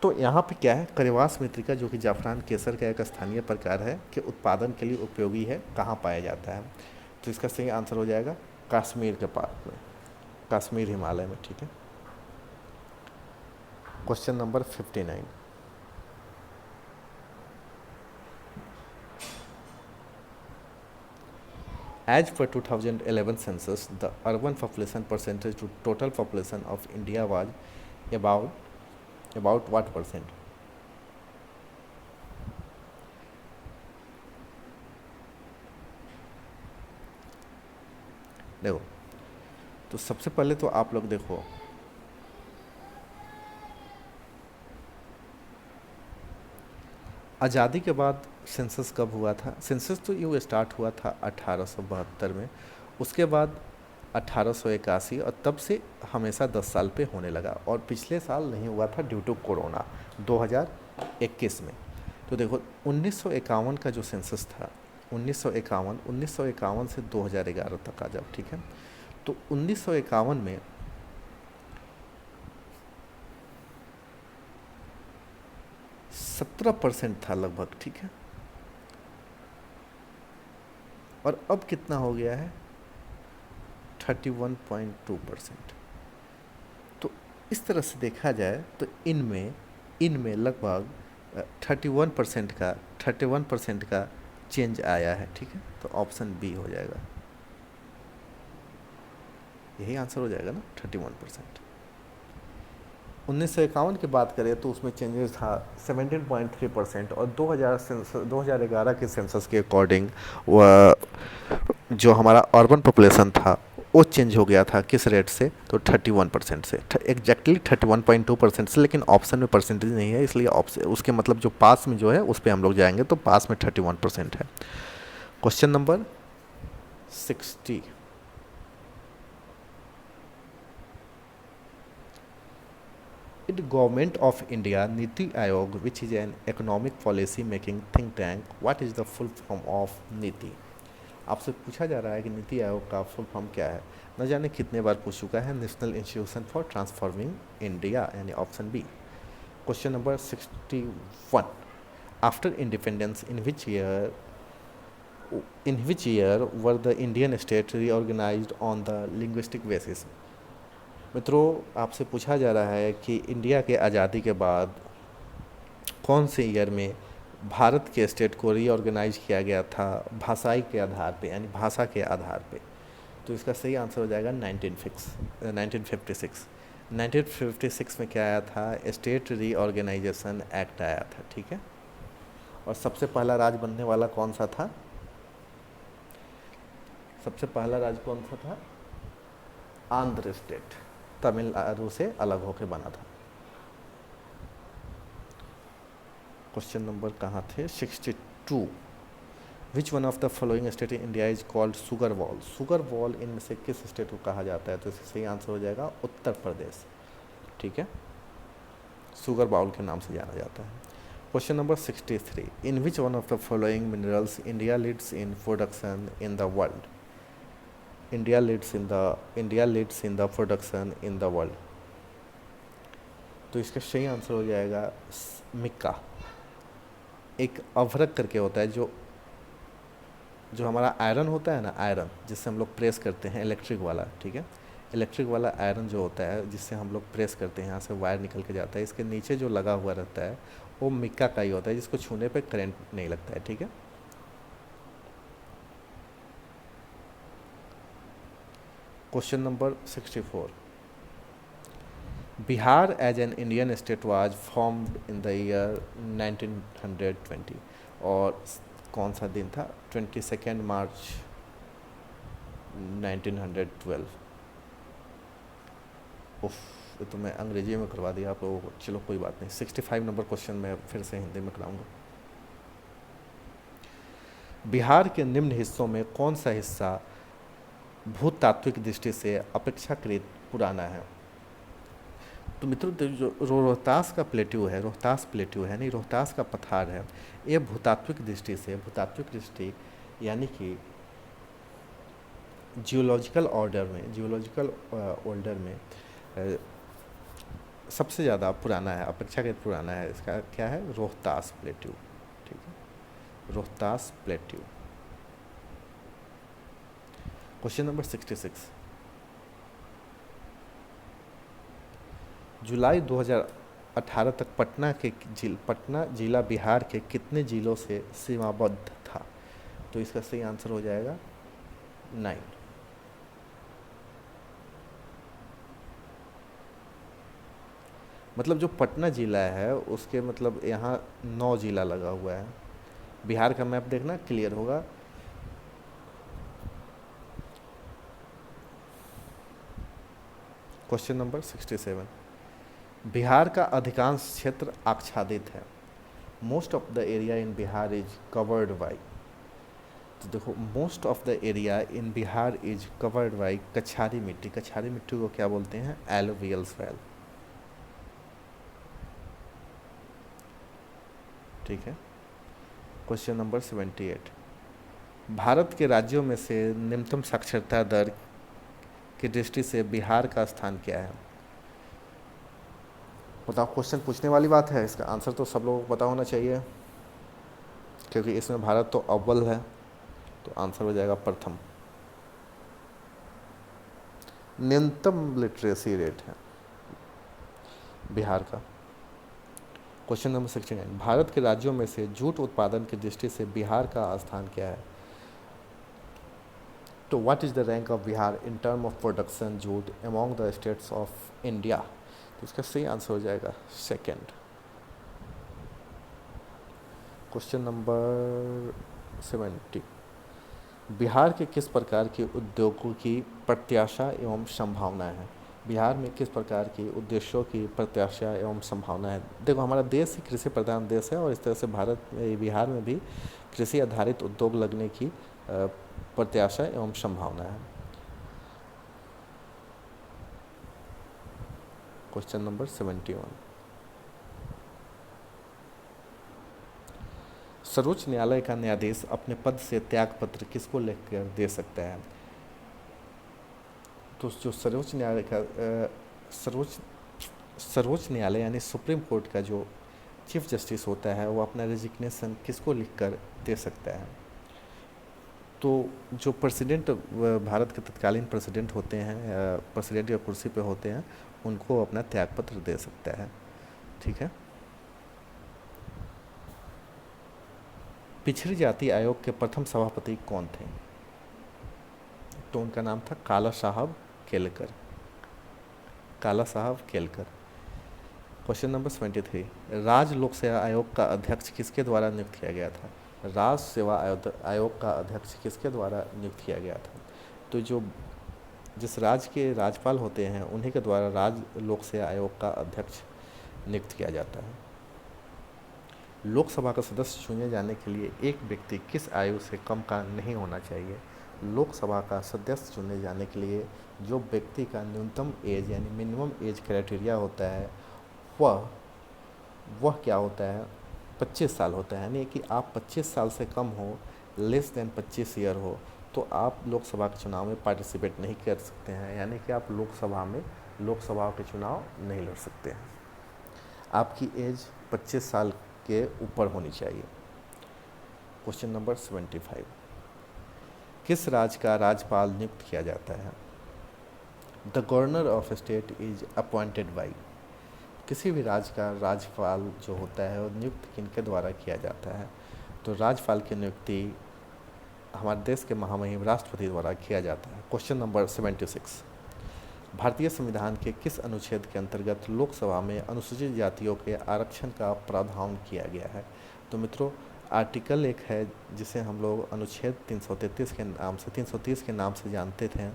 तो यहाँ पे क्या है, करेवास मृत्तिका जो कि जाफरान केसर का एक स्थानीय प्रकार है के उत्पादन के लिए उपयोगी है, कहाँ पाया जाता है। तो इसका सही आंसर हो जाएगा कश्मीर के पास में, कश्मीर हिमालय में। ठीक है। Question number 59। As per 2011 census, the urban population percentage to total population of India was about what percent? देखो, तो सबसे पहले तो आप लोग देखो, आज़ादी के बाद सेंसस कब हुआ था। सेंसस तो यूँ स्टार्ट हुआ था 1872 में, उसके बाद 1881, और तब से हमेशा 10 साल पे होने लगा, और पिछले साल नहीं हुआ था ड्यू टू कोरोना 2021 में। तो देखो 1951 का जो सेंसस था, 1951 से 2011 तक आ जाओ। ठीक है। तो 1951 में 17% था लगभग। ठीक है। और अब कितना हो गया है, 31.2%। तो इस तरह से देखा जाए तो इनमें इनमें लगभग 31% का चेंज आया है। ठीक है। तो ऑप्शन बी हो जाएगा, यही आंसर हो जाएगा ना, 31%। 1951 की बात करें तो उसमें चेंजेस था 17.3%, और 2011 के सेंसस के अकॉर्डिंग वह जो हमारा अर्बन पॉपुलेशन था वो चेंज हो गया था किस रेट से, तो 31% से, एग्जैक्टली 31.2% से। लेकिन ऑप्शन में परसेंटेज नहीं है, इसलिए ऑप्शन उसके मतलब जो पास में जो है उस पर हम लोग जाएंगे, तो पास में 31% है। Question number 60। In Government of India, Niti Aayog, which is an economic policy making think tank, what is the full form of नीति। आपसे पूछा जा रहा है कि नीति आयोग का फुल फॉर्म क्या है। न जाने कितने बार पूछ चुका है, national institution for transforming India, यानी option B. Question number 61। After independence in which year were the Indian state reorganized on the linguistic basis। मित्रों, आपसे पूछा जा रहा है कि इंडिया के आज़ादी के बाद कौन से ईयर में भारत के स्टेट को रीऑर्गेनाइज किया गया था भाषाई के आधार पे, यानी भाषा के आधार पे। तो इसका सही आंसर हो जाएगा 1956। 1956 में क्या आया था, स्टेट रीऑर्गेनाइजेशन एक्ट आया था। ठीक है। और सबसे पहला राज्य बनने वाला कौन सा था, सबसे पहला राज्य कौन सा था, आंध्र स्टेट, तमिलनाडु से अलग होकर बना था। क्वेश्चन नंबर कहाँ थे, 62। Which one of the following state in India is called sugar wall. Sugar wall इनमें से किस स्टेट को कहा जाता है, तो इसका सही आंसर हो जाएगा उत्तर प्रदेश। ठीक है। सुगर बाउल के नाम से जाना जाता है। Question number 63। In which one of the following minerals India leads in production in the world. India leads in the production in the world. तो इसका सही आंसर हो जाएगा मिक्का। एक अभ्रक करके होता है, जो हमारा आयरन होता है ना, आयरन जिससे हम लोग प्रेस करते हैं, इलेक्ट्रिक वाला। ठीक है। इलेक्ट्रिक वाला आयरन जो होता है जिससे हम लोग प्रेस करते हैं, यहाँ से वायर निकल के जाता है, इसके नीचे जो लगा हुआ रहता है वो मिक्का का ही होता है, जिसको छूने पे करंट नहीं लगता है। ठीक है। Question number 64। Bihar as an Indian state was formed in the year 1920, और कौन सा दिन था, 22 मार्च 1912। उफ, ये तो मैं अंग्रेजी में करवा दिया आप लोगों को, चलो कोई बात नहीं। 65 नंबर क्वेश्चन मैं फिर से हिंदी में कराऊंगा। बिहार के निम्न हिस्सों में कौन सा हिस्सा भूतात्विक दृष्टि से अपेक्षाकृत पुराना है? तो मित्रों, जो रोहतास का प्लेट्यू है, रोहतास प्लेट्यू है, नहीं, रोहतास का पठार है, ये भूतात्विक दृष्टि से, भूतात्विक दृष्टि यानी कि जियोलॉजिकल ऑर्डर में सबसे ज़्यादा पुराना है, अपेक्षाकृत पुराना है। इसका क्या है? रोहतास प्लेट्यू। ठीक है, रोहतास प्लेट्यू। Question number 66। जुलाई 2018 तक पटना जिला बिहार के कितने जिलों से सीमाबद्ध था? तो इसका सही आंसर हो जाएगा 9। मतलब जो पटना ज़िला है उसके मतलब यहाँ 9 ज़िला लगा हुआ है। बिहार का मैप देखना, क्लियर होगा। Question number 67। बिहार का अधिकांश क्षेत्र आच्छादित है। Most of the area in Bihar is covered by, तो देखो, most of the area in Bihar is covered by कछारी मिट्टी। कछारी मिट्टी को क्या बोलते हैं? Alluvial soil. ठीक है। Question number 78। भारत के राज्यों में से निम्नतम साक्षरता दर की दृष्टि से बिहार का स्थान क्या है? बताओ, क्वेश्चन पूछने वाली बात है, इसका आंसर तो सब लोगों को पता होना चाहिए, क्योंकि इसमें भारत तो अव्वल है, तो आंसर हो जाएगा प्रथम। न्यूनतम लिटरेसी रेट है बिहार का। Question number 69। भारत के राज्यों में से जूट उत्पादन की दृष्टि से बिहार का स्थान क्या है? तो what is the rank of Bihar in term of production jute among the states of India? तो इसका सही आंसर हो जाएगा सेकेंड। Question number 70। बिहार के किस प्रकार के उद्योगों की प्रत्याशा एवं संभावना है? बिहार में किस प्रकार के उद्देश्यों की प्रत्याशा एवं संभावना है? देखो, हमारा देश ही कृषि प्रधान देश है और इस तरह से बिहार में भी कृषि आधारित उद्योग लगने की प्रत्याशा एवं संभावना है। Question number 71। सर्वोच्च न्यायालय का न्यायाधीश अपने पद से त्यागपत्र किसको लिखकर दे सकता है? तो जो सर्वोच्च न्यायालय का सर्वोच्च न्यायालय यानी सुप्रीम कोर्ट का जो चीफ जस्टिस होता है, वो अपना रेजिग्नेशन किसको लिखकर दे सकता है? तो जो प्रेसिडेंट, भारत के तत्कालीन प्रेसिडेंट होते हैं, प्रेसिडेंट या कुर्सी पे होते हैं, उनको अपना त्यागपत्र दे सकता है। ठीक है। पिछड़ी जाति आयोग के प्रथम सभापति कौन थे? तो उनका नाम था काला साहब केलकर। काला साहब केलकर। Question number 73। राज्य लोक सेवा आयोग का अध्यक्ष किसके द्वारा नियुक्त किया गया था? राज्य सेवा आयोग का अध्यक्ष किसके द्वारा नियुक्त किया गया था? तो जिस राज्य के राज्यपाल होते हैं उन्हीं के द्वारा राज्य लोक सेवा आयोग का अध्यक्ष नियुक्त किया जाता है। लोकसभा का सदस्य चुने जाने के लिए एक व्यक्ति किस आयु से कम का नहीं होना चाहिए? लोकसभा का सदस्य चुने जाने के लिए जो व्यक्ति का न्यूनतम एज यानी मिनिमम एज क्राइटेरिया होता है वह क्या होता है? 25 साल होता है। यानी कि आप 25 साल से कम हो, लेस देन 25 ईयर हो, तो आप लोकसभा के चुनाव में पार्टिसिपेट नहीं कर सकते हैं, यानी कि आप लोकसभा के चुनाव नहीं लड़ सकते हैं। आपकी एज 25 साल के ऊपर होनी चाहिए। Question number 75। किस राज्य का राज्यपाल नियुक्त किया जाता है? The governor of state is appointed by. किसी भी राज्य का राज्यपाल जो होता है वो नियुक्त किनके द्वारा किया जाता है? तो राज्यपाल की नियुक्ति हमारे देश के महामहिम राष्ट्रपति द्वारा किया जाता है। Question number 76। भारतीय संविधान के किस अनुच्छेद के अंतर्गत लोकसभा में अनुसूचित जातियों के आरक्षण का प्रावधान किया गया है? तो मित्रों, आर्टिकल एक है जिसे हम लोग अनुच्छेद 333 के नाम से 330 के नाम से जानते थे,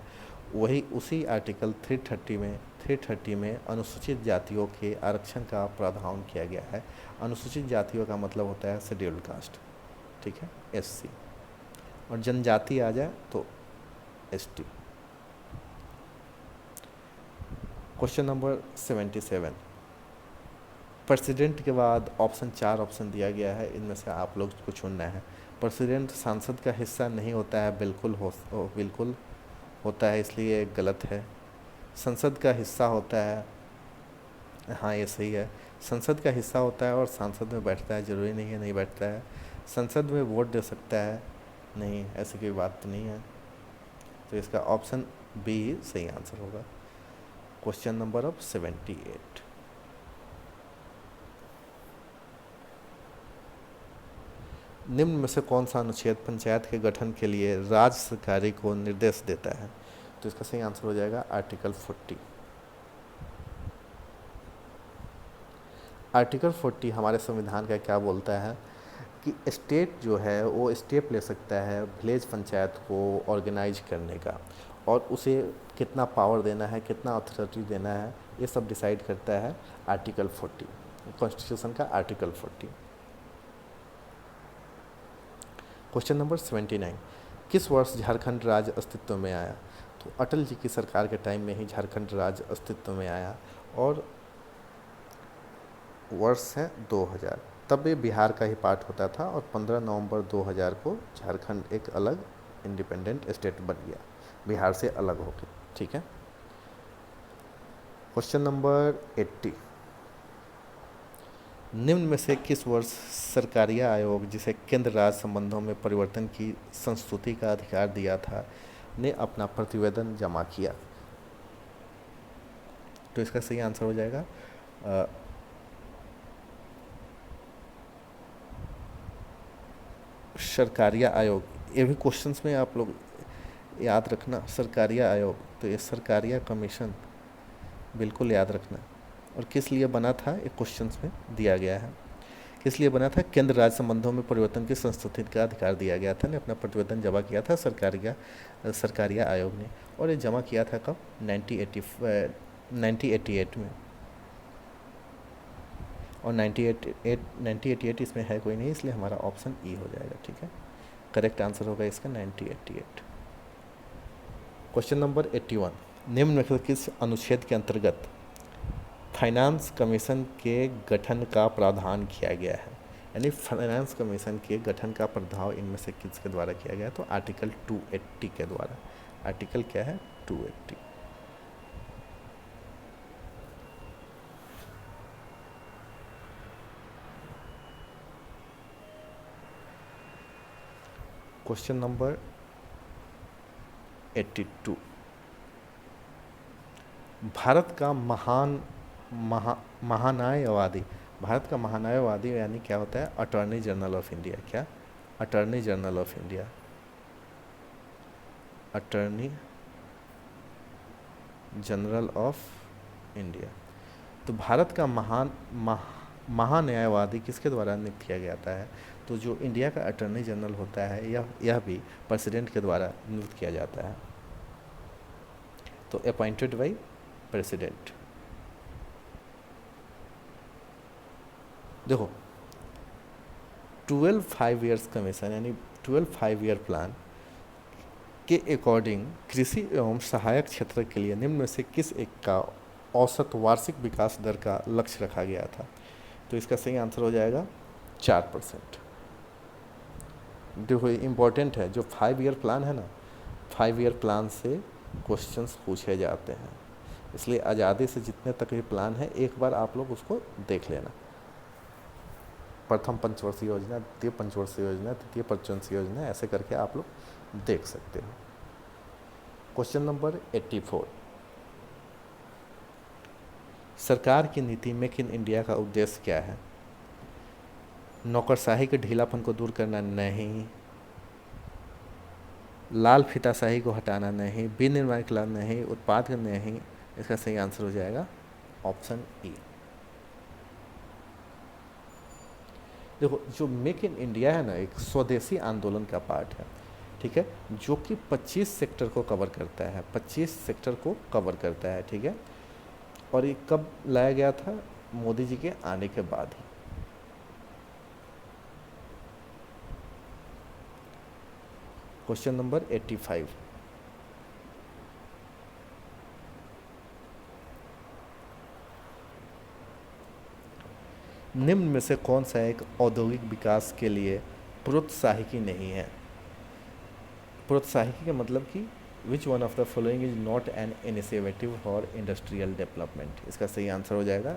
वही उसी आर्टिकल 330 में अनुसूचित जातियों के आरक्षण का प्रावधान किया गया है। अनुसूचित जातियों का मतलब होता है शेड्यूल्ड कास्ट। ठीक है, SC। और जनजाति आ जाए तो एसटी। क्वेश्चन नंबर 77, प्रेसिडेंट के बाद ऑप्शन 4 ऑप्शन दिया गया है, इनमें से आप लोग को चुनना है। प्रेसिडेंट सांसद का हिस्सा नहीं होता है, बिल्कुल होता है, इसलिए गलत है। संसद का हिस्सा होता है, हाँ ये सही है। संसद का हिस्सा होता है और सांसद में बैठता है, ज़रूरी नहीं है नहीं बैठता है। संसद में वोट दे सकता है, नहीं ऐसी कोई बात तो नहीं है। तो इसका ऑप्शन बी सही आंसर होगा। क्वेश्चन नंबर ऑफ 78, निम्न में से कौन सा अनुच्छेद पंचायत के गठन के लिए राज्य सरकारी को निर्देश देता है? तो इसका सही आंसर हो जाएगा आर्टिकल 40। आर्टिकल 40 हमारे संविधान का क्या बोलता है कि स्टेट जो है वो स्टेप ले सकता है विलेज पंचायत को ऑर्गेनाइज करने का, और उसे कितना पावर देना है, कितना अथॉरिटी देना है, ये सब डिसाइड करता है आर्टिकल 40, कॉन्स्टिट्यूशन का आर्टिकल 40। क्वेश्चन नंबर 79, किस वर्ष झारखंड राज्य अस्तित्व में आया? तो अटल जी की सरकार के टाइम में ही झारखंड राज्य अस्तित्व में आया, और वर्ष है 2000। तब ये बिहार का ही पार्ट होता था, और 15 नवंबर 2000 को झारखंड एक अलग इंडिपेंडेंट स्टेट बन गया, बिहार से अलग होकर। ठीक है। क्वेश्चन नंबर 80, निम्न में से किस वर्ष सरकारिया आयोग, जिसे केंद्र राज्य संबंधों में परिवर्तन की संस्तुति का अधिकार दिया था, ने अपना प्रतिवेदन जमा किया? तो इसका सही आंसर हो जाएगा सरकारिया आयोग। ये भी क्वेश्चंस में आप लोग याद रखना, सरकारिया आयोग, तो ये सरकारिया कमीशन बिल्कुल याद रखना। और किस लिए बना था, ये क्वेश्चंस में दिया गया है। किस लिए बना था? केंद्र राज्य संबंधों में परिवर्तन की संस्तुति का अधिकार दिया गया था, ने अपना प्रतिवेदन जमा किया था सरकारिया आयोग ने। और ये जमा किया था कब? 1988 में। और 1988 इसमें है कोई नहीं, इसलिए हमारा ऑप्शन ई हो जाएगा। ठीक है, करेक्ट आंसर होगा इसका 1988। क्वेश्चन नंबर 81, निम्न में से किस अनुच्छेद के अंतर्गत फाइनेंस कमीशन के गठन का प्रावधान किया गया है? यानी फाइनेंस कमीशन के गठन का प्रावधान इनमें से किसके द्वारा किया गया? तो आर्टिकल 280 के द्वारा। आर्टिकल क्या है? 280। क्वेश्चन नंबर 82, भारत का महान्यायवादी, भारत का महान्यायवादी यानी क्या होता है? Attorney general of India. क्या? Attorney general of India. Attorney general of India. तो भारत का महान्यायवादी किसके द्वारा नियुक्त किया जाता है? तो जो इंडिया का अटॉर्नी जनरल होता है, यह भी प्रेसिडेंट के द्वारा नियुक्त किया जाता है। तो अपॉइंटेड बाई प्रेसिडेंट। देखो 12 5 ईयर्स कमीशन यानी 12 5 ईयर प्लान के अकॉर्डिंग कृषि एवं सहायक क्षेत्र के लिए निम्न में से किस एक का औसत वार्षिक विकास दर का लक्ष्य रखा गया था? तो इसका सही आंसर हो जाएगा 4%। देखो इम्पोर्टेंट है, जो 5 ईयर प्लान है ना, 5 ईयर प्लान से क्वेश्चंस पूछे जाते हैं, इसलिए आज़ादी से जितने तक ये प्लान है एक बार आप लोग उसको देख लेना। प्रथम पंचवर्षीय योजना, द्वितीय पंचवर्षीय योजना, तृतीय पंचवर्षीय योजना, ऐसे करके आप लोग देख सकते हो। क्वेश्चन नंबर 84, सरकार की नीति मेक इन इंडिया का उद्देश्य क्या है? नौकरशाही के ढीलापन को दूर करना नहीं, लाल फीताशाही को हटाना नहीं, विनिर्माण के लाभ नहीं, उत्पाद का नहीं। इसका सही आंसर हो जाएगा ऑप्शन ई। देखो जो मेक इन इंडिया है ना, एक स्वदेशी आंदोलन का पार्ट है, ठीक है, जो कि 25 सेक्टर को कवर करता है, 25 सेक्टर को कवर करता है, ठीक है। और ये कब लाया गया था? मोदी जी के आने के बाद ही। क्वेश्चन नंबर 85, निम्न में से कौन सा एक औद्योगिक विकास के लिए प्रोत्साहकी नहीं है? प्रोत्साहकी का मतलब कि which one of the following is not an initiative for industrial development. इसका सही आंसर हो जाएगा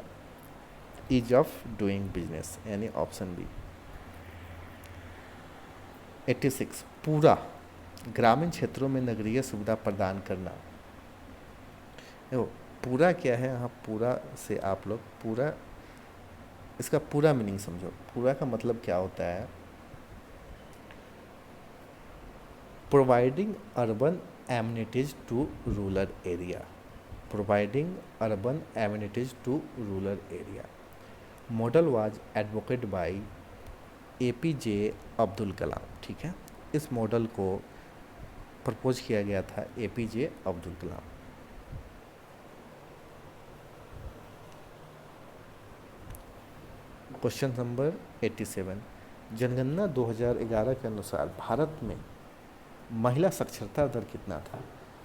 ईज ऑफ डूइंग बिजनेस, यानी ऑप्शन बी। 86, पूरा ग्रामीण क्षेत्रों में नगरीय सुविधा प्रदान करना। देखो पूरा क्या है, यहाँ पूरा से आप लोग पूरा, इसका पूरा मीनिंग समझो। पूरा का मतलब क्या होता है? Providing urban amenities to rural area, providing urban amenities to rural area. Model was advocate by APJ Abdul Kalam. ठीक है, इस मॉडल को प्रपोज किया गया था APJ अब्दुल कलाम। क्वेश्चन नंबर 87, जनगणना 2011 के अनुसार भारत में महिला साक्षरता दर कितना था?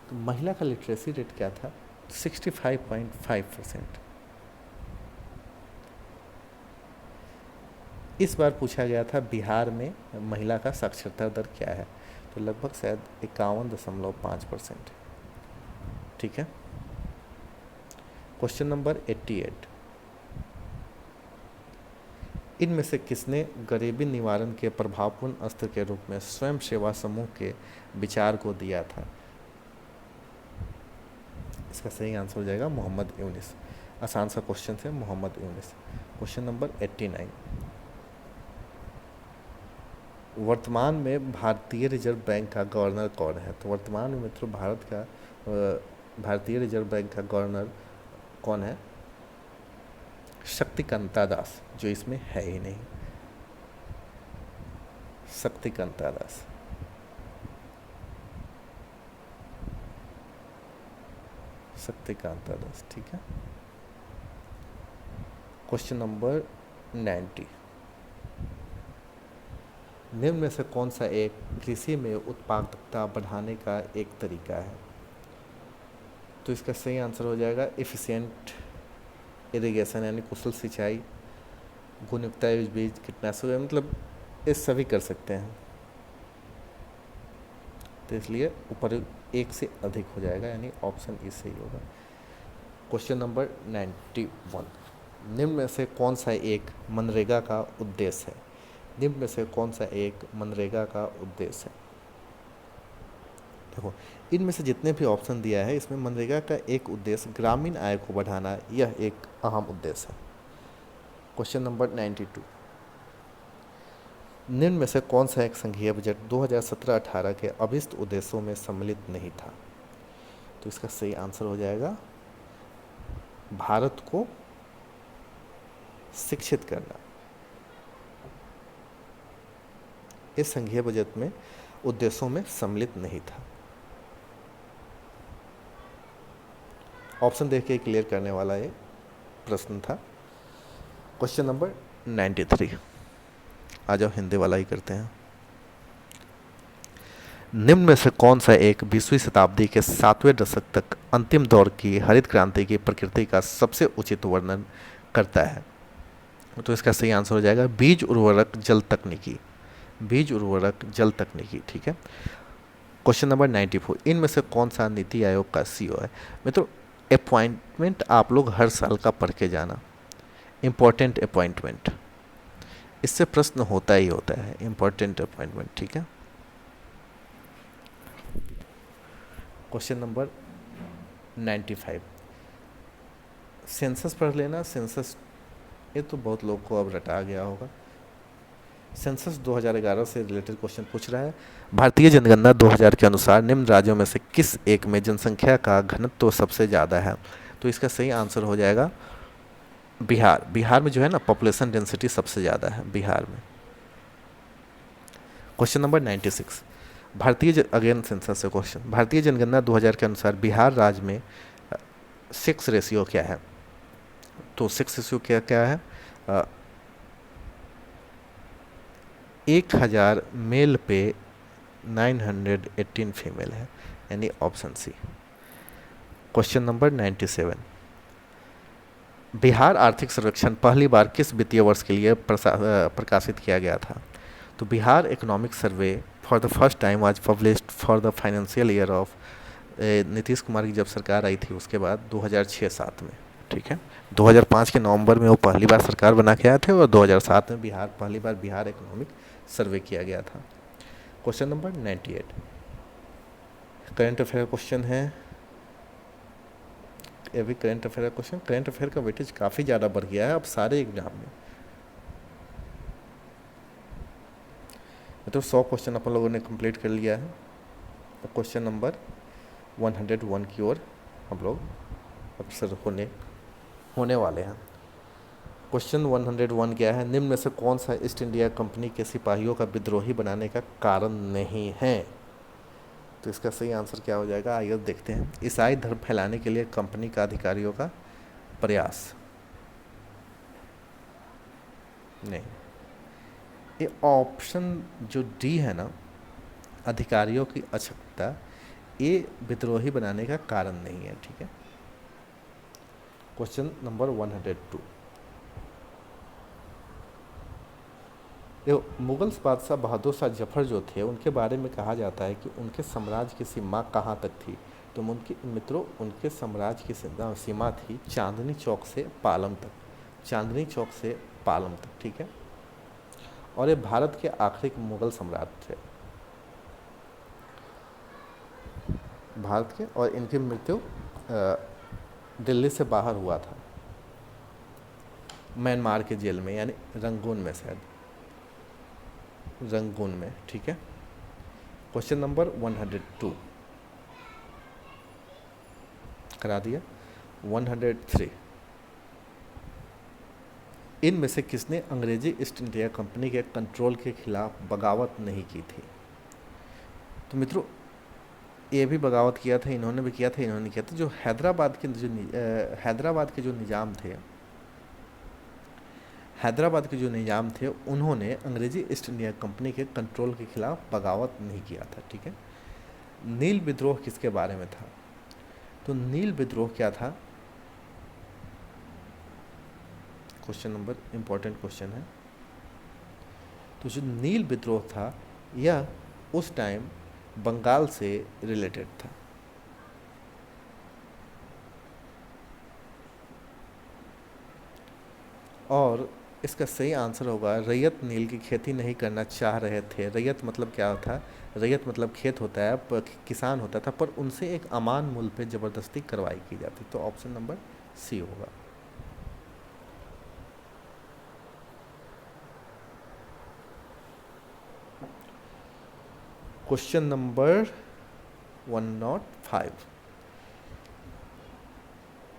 तो महिला का लिटरेसी रेट क्या था? 65.5%। इस बार पूछा गया था बिहार में महिला का साक्षरता दर क्या है, तो लगभग शायद 51.5%। ठीक है। क्वेश्चन नंबर 88, इनमें से किसने गरीबी निवारण के प्रभावपूर्ण अस्त्र के रूप में स्वयं सेवा समूह के विचार को दिया था? इसका सही आंसर हो जाएगा मोहम्मद यूनिस। आसान सा क्वेश्चन है, मोहम्मद यूनिस। क्वेश्चन नंबर 89, वर्तमान में भारतीय रिजर्व बैंक का गवर्नर कौन है? तो वर्तमान में मित्रों भारत का भारतीय रिजर्व बैंक का गवर्नर कौन है? शक्तिकांता दास, जो इसमें है ही नहीं। शक्तिकांता दास। शक्तिकांता दास। ठीक है। क्वेश्चन नंबर 90, निम्न में से कौन सा एक कृषि में उत्पादकता बढ़ाने का एक तरीका है? तो इसका सही आंसर हो जाएगा एफिशिएंट इरिगेशन, यानी कुशल सिंचाई, गुणवत्ता युक्त बीज, कीटनाशक, मतलब ये सभी कर सकते हैं। तो इसलिए ऊपर एक से अधिक हो जाएगा, यानी ऑप्शन ई सही होगा। क्वेश्चन नंबर 91, निम्न में से कौन सा एक मनरेगा का उद्देश्य है? निम्न में से कौन सा एक मनरेगा का उद्देश्य है? देखो इनमें से जितने भी ऑप्शन दिया है, इसमें मनरेगा का एक उद्देश्य ग्रामीण आय को बढ़ाना, यह एक अहम उद्देश्य है। क्वेश्चन नंबर 92, निम्न में से कौन सा एक संघीय बजट 2017-18 के अभिष्ट उद्देश्यों में सम्मिलित नहीं था? तो इसका सही आंसर हो जाएगा भारत को शिक्षित करना। इस संघीय बजट में उद्देश्यों में सम्मिलित नहीं था। ऑप्शन देख के क्लियर करने वाला ये प्रश्न था। क्वेश्चन नंबर 93, आ जाओ हिंदी वाला ही करते हैं। निम्न में से कौन सा एक 20वीं शताब्दी के 7वें दशक तक अंतिम दौर की हरित क्रांति की प्रकृति का सबसे उचित वर्णन करता है? तो इसका सही आंसर हो जाएगा बीज उर्वरक जल तकनीकी। बीज उर्वरक जल तकनीकी। ठीक है। क्वेश्चन नंबर 94, इनमें से कौन सा नीति आयोग का CEO है? मित्रों अपॉइंटमेंट आप लोग हर साल का पढ़ के जाना, इम्पोर्टेंट अपॉइंटमेंट, इससे प्रश्न होता ही होता है, इम्पोर्टेंट अपॉइंटमेंट। ठीक है। क्वेश्चन नंबर 95, सेंसस पढ़ लेना। सेंसस ये तो बहुत लोग को अब रटा गया होगा। सेंसस 2011 से रिलेटेड क्वेश्चन पूछ रहा है। भारतीय जनगणना 2000 के अनुसार निम्न राज्यों में से किस एक में जनसंख्या का घनत्व सबसे ज़्यादा है? तो इसका सही आंसर हो जाएगा बिहार। बिहार में जो है ना पॉपुलेशन डेंसिटी सबसे ज़्यादा है बिहार में। क्वेश्चन नंबर 96, भारतीय अगेन सेंसस से क्वेश्चन, भारतीय जनगणना 2000 के अनुसार बिहार राज्य में सेक्स रेशियो क्या है? तो सेक्स रेशियो क्या क्या है? 1000 मेल पे 918 फीमेल है, यानी option C. Question number 97, Bihar आर्थिक सर्वेक्षण पहली बार किस वित्तीय वर्ष के लिए प्रकाशित किया गया था? तो Bihar economic survey for the first time was published for the financial year of, Nitish Kumar की जब सरकार आई थी उसके बाद 2006-07 में, ठीक है। 2005 के नवंबर में वो पहली बार सरकार बना के आए थे और 2007 में पहली बार बिहार इकोनॉमिक सर्वे किया गया था। Question number 98, current affair question है, ये भी current affair question. Current affair का वेटेज काफ़ी ज़्यादा बढ़ गया है अब सारे एग्जाम में। तो 100 क्वेश्चन अपन लोगों ने कंप्लीट कर लिया है। तो क्वेश्चन नंबर 101 की ओर हम लोग अग्रसर होने वाले हैं। क्वेश्चन 101 क्या है? निम्न में से कौन सा ईस्ट इंडिया कंपनी के सिपाहियों का विद्रोही बनाने का कारण नहीं है? तो इसका सही आंसर क्या हो जाएगा, आइए देखते हैं। ईसाई धर्म फैलाने के लिए कंपनी का अधिकारियों का प्रयास, नहीं। ये ऑप्शन जो डी है ना, अधिकारियों की अक्षमता, ये विद्रोही बनाने का कारण नहीं है, ठीक है। क्वेश्चन नंबर 102, मुगल बादशाह बहादुर शाह जफर जो थे उनके बारे में कहा जाता है कि उनके साम्राज्य की सीमा कहाँ तक थी? तो उनके मित्रों, उनके साम्राज्य की सीमा थी चांदनी चौक से पालम तक, चांदनी चौक से पालम तक, ठीक है। और ये भारत के आखिरी मुगल सम्राट थे भारत के, और इनकी मृत्यु दिल्ली से बाहर हुआ था, म्यांमार के जेल में, यानी रंगून में, शायद रंगून में, ठीक है। क्वेश्चन नंबर 102 करा दिया। 103, इनमें से किसने अंग्रेजी ईस्ट इंडिया कंपनी के कंट्रोल के खिलाफ बगावत नहीं की थी? तो मित्रों, ये भी बगावत किया था, इन्होंने भी किया था, इन्होंने किया था। जो हैदराबाद के जो निज़ाम थे, हैदराबाद के जो निज़ाम थे, उन्होंने अंग्रेजी ईस्ट इंडिया कंपनी के कंट्रोल के खिलाफ बगावत नहीं किया था, ठीक है। नील विद्रोह किसके बारे में था? तो नील विद्रोह क्या था? क्वेश्चन नंबर, इंपॉर्टेंट क्वेश्चन है। तो जो नील विद्रोह था यह उस टाइम बंगाल से रिलेटेड था। और इसका सही आंसर होगा, रैयत नील की खेती नहीं करना चाह रहे थे। रैयत मतलब क्या होता? रैयत मतलब खेत होता है, किसान होता था, पर उनसे एक अमान मूल्य पे ज़बरदस्ती कार्रवाई की जाती। तो ऑप्शन नंबर सी होगा। क्वेश्चन नंबर 105,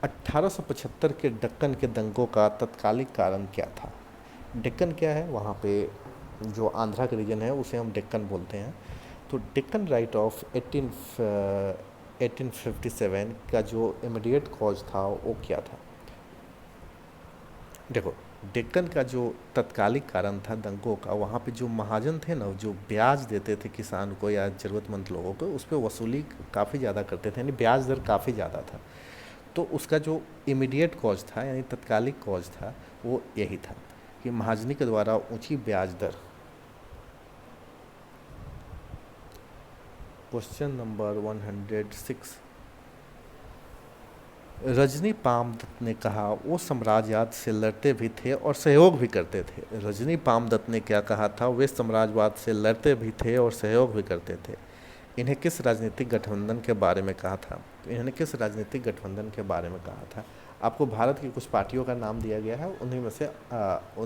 1875 के दक्कन के दंगों का तत्कालिक कारण क्या था? डेक्कन क्या है? वहाँ पे जो आंध्रा का रीजन है उसे हम डेक्कन बोलते हैं। तो डेक्कन राइट ऑफ 1857 का जो इमीडिएट कॉज था वो क्या था? देखो, डेक्कन का जो तत्कालिक कारण था दंगों का, वहाँ पे जो महाजन थे ना, जो ब्याज देते थे किसान को या ज़रूरतमंद लोगों को, उस पर वसूली काफ़ी ज़्यादा करते थे, यानी ब्याज दर काफ़ी ज़्यादा था। तो उसका जो इमीडिएट कॉज था, यानी तत्कालिक कॉज था, वो यही था कि महाजनी के द्वारा ऊंची ब्याज दर। क्वेश्चन नंबर 106, रजनी पामदत्त ने कहा वो साम्राज्यवाद से लड़ते भी थे और सहयोग भी करते थे। रजनी पामदत्त ने क्या कहा था? वे साम्राज्यवाद से लड़ते भी थे और सहयोग भी करते थे। इन्हें किस राजनीतिक गठबंधन के बारे में कहा था? तो इन्होंने किस राजनीतिक गठबंधन के बारे में कहा था? आपको भारत की कुछ पार्टियों का नाम दिया गया है, उन्हीं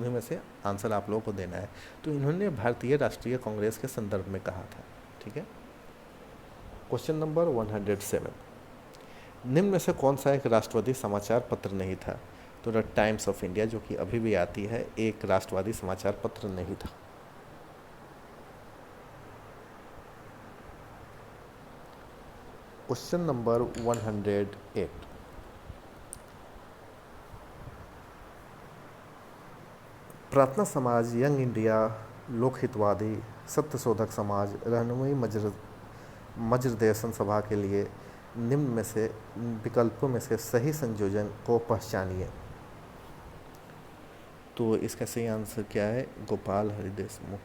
में से आंसर आप लोगों को देना है। तो इन्होंने भारतीय राष्ट्रीय कांग्रेस के संदर्भ में कहा था, ठीक है। क्वेश्चन नंबर 107, निम्न में से कौन सा एक राष्ट्रवादी समाचार पत्र नहीं था? तो द टाइम्स ऑफ इंडिया, जो कि अभी भी आती है, एक राष्ट्रवादी समाचार पत्र नहीं था। क्वेश्चन नंबर 108, प्रार्थना समाज यंग इंडिया लोकहितवादी, सत्यशोधक समाज, रहनुमाई मज्रदेशन सभा के लिए निम्न में से विकल्पों में से सही संयोजन को पहचानिए। तो इसका सही आंसर क्या है? गोपाल हरि देशमुख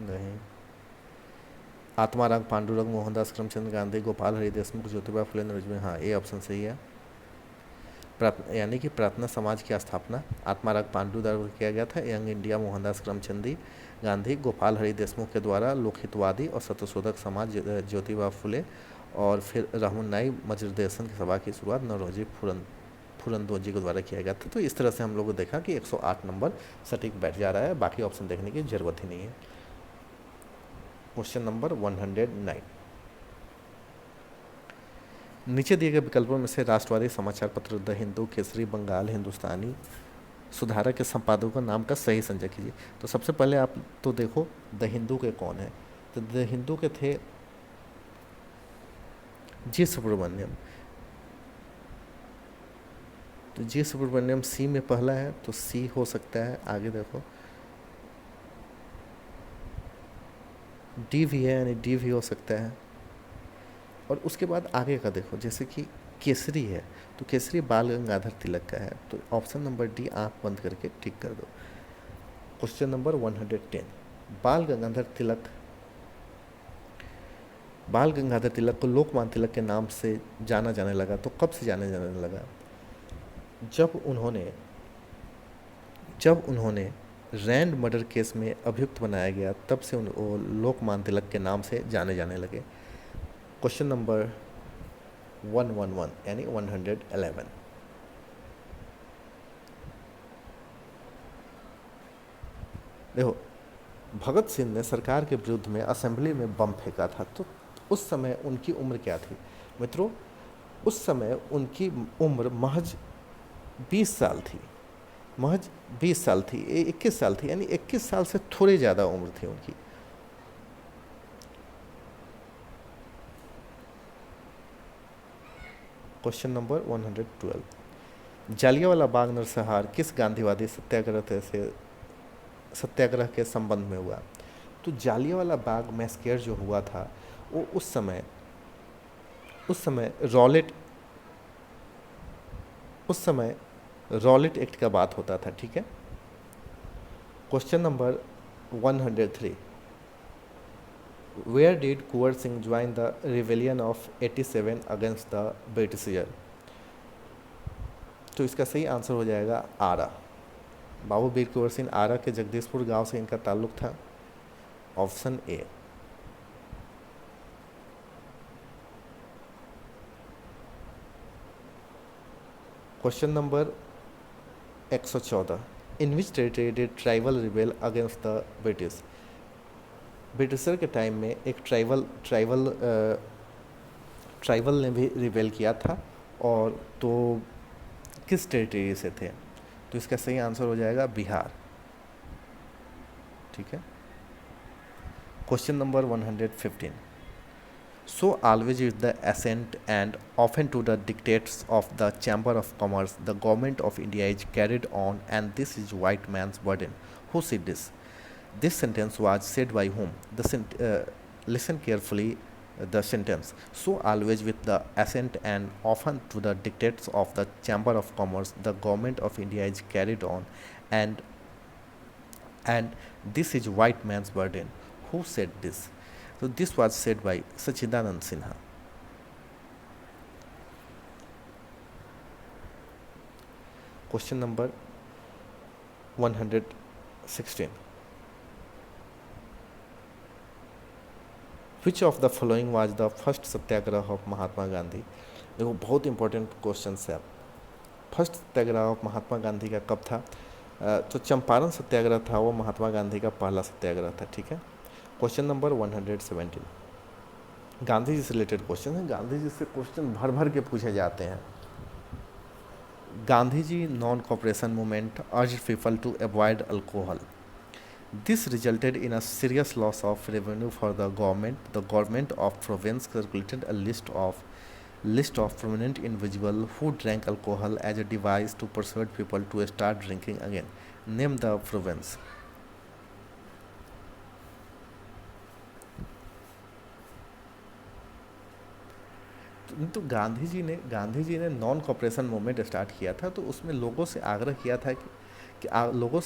नहीं। आत्माराम, पांडुरंग, मोहनदास करमचंद गांधी, गोपाल हरि देशमुख, ज्योतिबा फुले, नरसिम्हा। हाँ, ये ऑप्शन सही है। यानी कि प्रार्थना समाज की स्थापना आत्माराम पांडु द्वारा किया गया था। यंग इंडिया मोहनदास करमचंदी गांधी, गोपाल हरि देशमुख के द्वारा लोकहितवादी और सत्यशोधक समाज ज्योतिबा फुले, और फिर रहनुमाई मज्रदेशन की सभा की शुरुआत नौरोजी फुरंदोजी के द्वारा किया गया था। तो इस तरह से हम लोगों को देखा कि 108 नंबर सटीक बैठ जा रहा है, बाकी ऑप्शन देखने की जरूरत ही नहीं है। क्वेश्चन नंबर 109, नीचे दिए गए विकल्पों में से राष्ट्रवादी समाचार पत्र द हिंदू, केसरी, बंगाल हिंदुस्तानी, सुधारक के संपादकों का नाम का सही संचय कीजिए। तो सबसे पहले आप तो देखो द हिंदू के कौन है, तो द हिंदू के थे जी सुब्रमण्यम। तो जी सुब्रमण्यम सी में पहला है, तो सी हो सकता है। आगे देखो डी भी है, यानी डी भी हो सकता है। और उसके बाद आगे का देखो, जैसे कि केसरी है, तो केसरी बाल गंगाधर तिलक का है, तो ऑप्शन नंबर डी आंख बंद करके टिक कर दो। क्वेश्चन नंबर 110, बाल गंगाधर तिलक को लोकमान्य तिलक के नाम से जाना जाने लगा, तो कब से जाने जाने लगा? जब उन्होंने रैंड मर्डर केस में अभियुक्त बनाया गया, तब से वो लोकमान्य तिलक के नाम से जाने जाने लगे। क्वेश्चन नंबर 111 यानी 111, देखो भगत सिंह ने सरकार के विरुद्ध में असेंबली में बम फेंका था, तो उस समय उनकी उम्र क्या थी मित्रों? उस समय उनकी उम्र महज 20 साल थी, महज 20 साल थी, 21 साल थी, यानी 21 साल से थोड़ी ज़्यादा उम्र थी उनकी। क्वेश्चन नंबर 112, जालियांवाला बाग नरसंहार किस गांधीवादी सत्याग्रह के संबंध में हुआ? तो जालियांवाला बाग मैस्केर जो हुआ था, वो उस समय रॉलेट एक्ट का बात होता था, ठीक है। Question number 103, where did Kunwar Singh join the rebellion of 87 against the Britisher? तो इसका सही आंसर हो जाएगा आरा। बाबू वीर कुंवर सिंह आरा के जगदीशपुर गांव से इनका ताल्लुक था, option A. Question number 114, in which territory did tribal rebel against the British? Britisher के टाइम में एक ट्राइबल ने भी रिबेल किया था, और तो किस टेरिटरी से थे? तो इसका सही आंसर हो जाएगा बिहार, ठीक है। Question number 115, so always with the assent and often to the dictates of the Chamber of Commerce, the government of India is carried on, and this is white man's burden. Who said this? This sentence was said by whom? Listen carefully the sentence. So always with the assent and often to the dictates of the Chamber of Commerce, the government of India is carried on, and this is white man's burden. Who said this? So this was said by Sachidanand Sinha. Question number 116, which of the following was the first Satyagraha of Mahatma Gandhi? देखो बहुत important question है। First Satyagraha of Mahatma Gandhi का कब था? तो चंपारण सत्याग्रह था, वो महात्मा गांधी का पहला सत्याग्रह था, ठीक है। क्वेश्चन नंबर 117, गांधी जी से रिलेटेड क्वेश्चन है। गांधी जी से क्वेश्चन भर भर के पूछे जाते हैं। Gandhi ji non cooperation movement urged people to avoid alcohol, this resulted in a serious loss of revenue for the government. The government of province circulated a list of prominent individual who drank alcohol as a device to persuade people to start drinking again. Name the province. तो गांधी जी ने non cooperation movement start किया था, तो उसमें लोगों से आग्रह किया था लोगों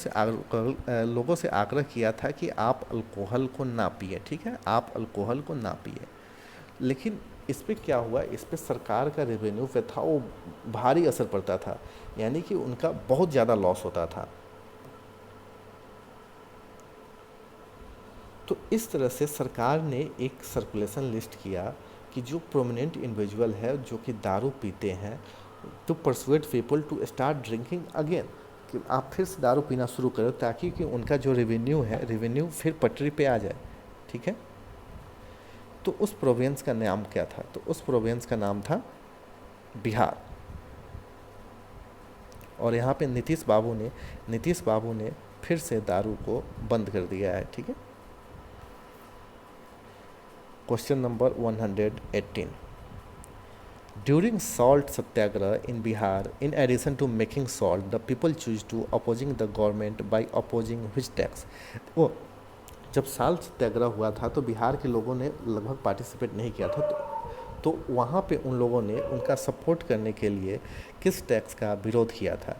से आग्रह किया था कि आप अल्कोहल को ना पिए, ठीक है, आप अल्कोहल को ना पिए। लेकिन इस पे क्या हुआ, इस पे सरकार का रेवेन्यू पे था वो भारी असर पड़ता था, यानी कि उनका बहुत ज़्यादा लॉस होता था। तो इस तरह से सरकार ने एक सर्कुलेशन लिस्ट किया कि जो प्रोमिनेंट इंडिविजुअल है जो कि दारू पीते हैं, to persuade people to start drinking again, कि आप फिर से दारू पीना शुरू करो, ताकि कि उनका जो रेवेन्यू है, रेवेन्यू फिर पटरी पे आ जाए, ठीक है। तो उस प्रोविंस का नाम क्या था, तो उस प्रोविंस का नाम था बिहार। और यहाँ पे नीतीश बाबू ने फिर से दारू को बंद कर दिया है, ठीक है। Question number 118। During salt satyagraha in Bihar, in addition to making salt, the people choose to opposing the government by opposing which tax? वो जब साल्ट सत्याग्रह हुआ था तो बिहार के लोगों ने लगभग पार्टिसिपेट नहीं किया था, तो वहाँ पे उन लोगों ने उनका सपोर्ट करने के लिए किस टैक्स का विरोध किया था।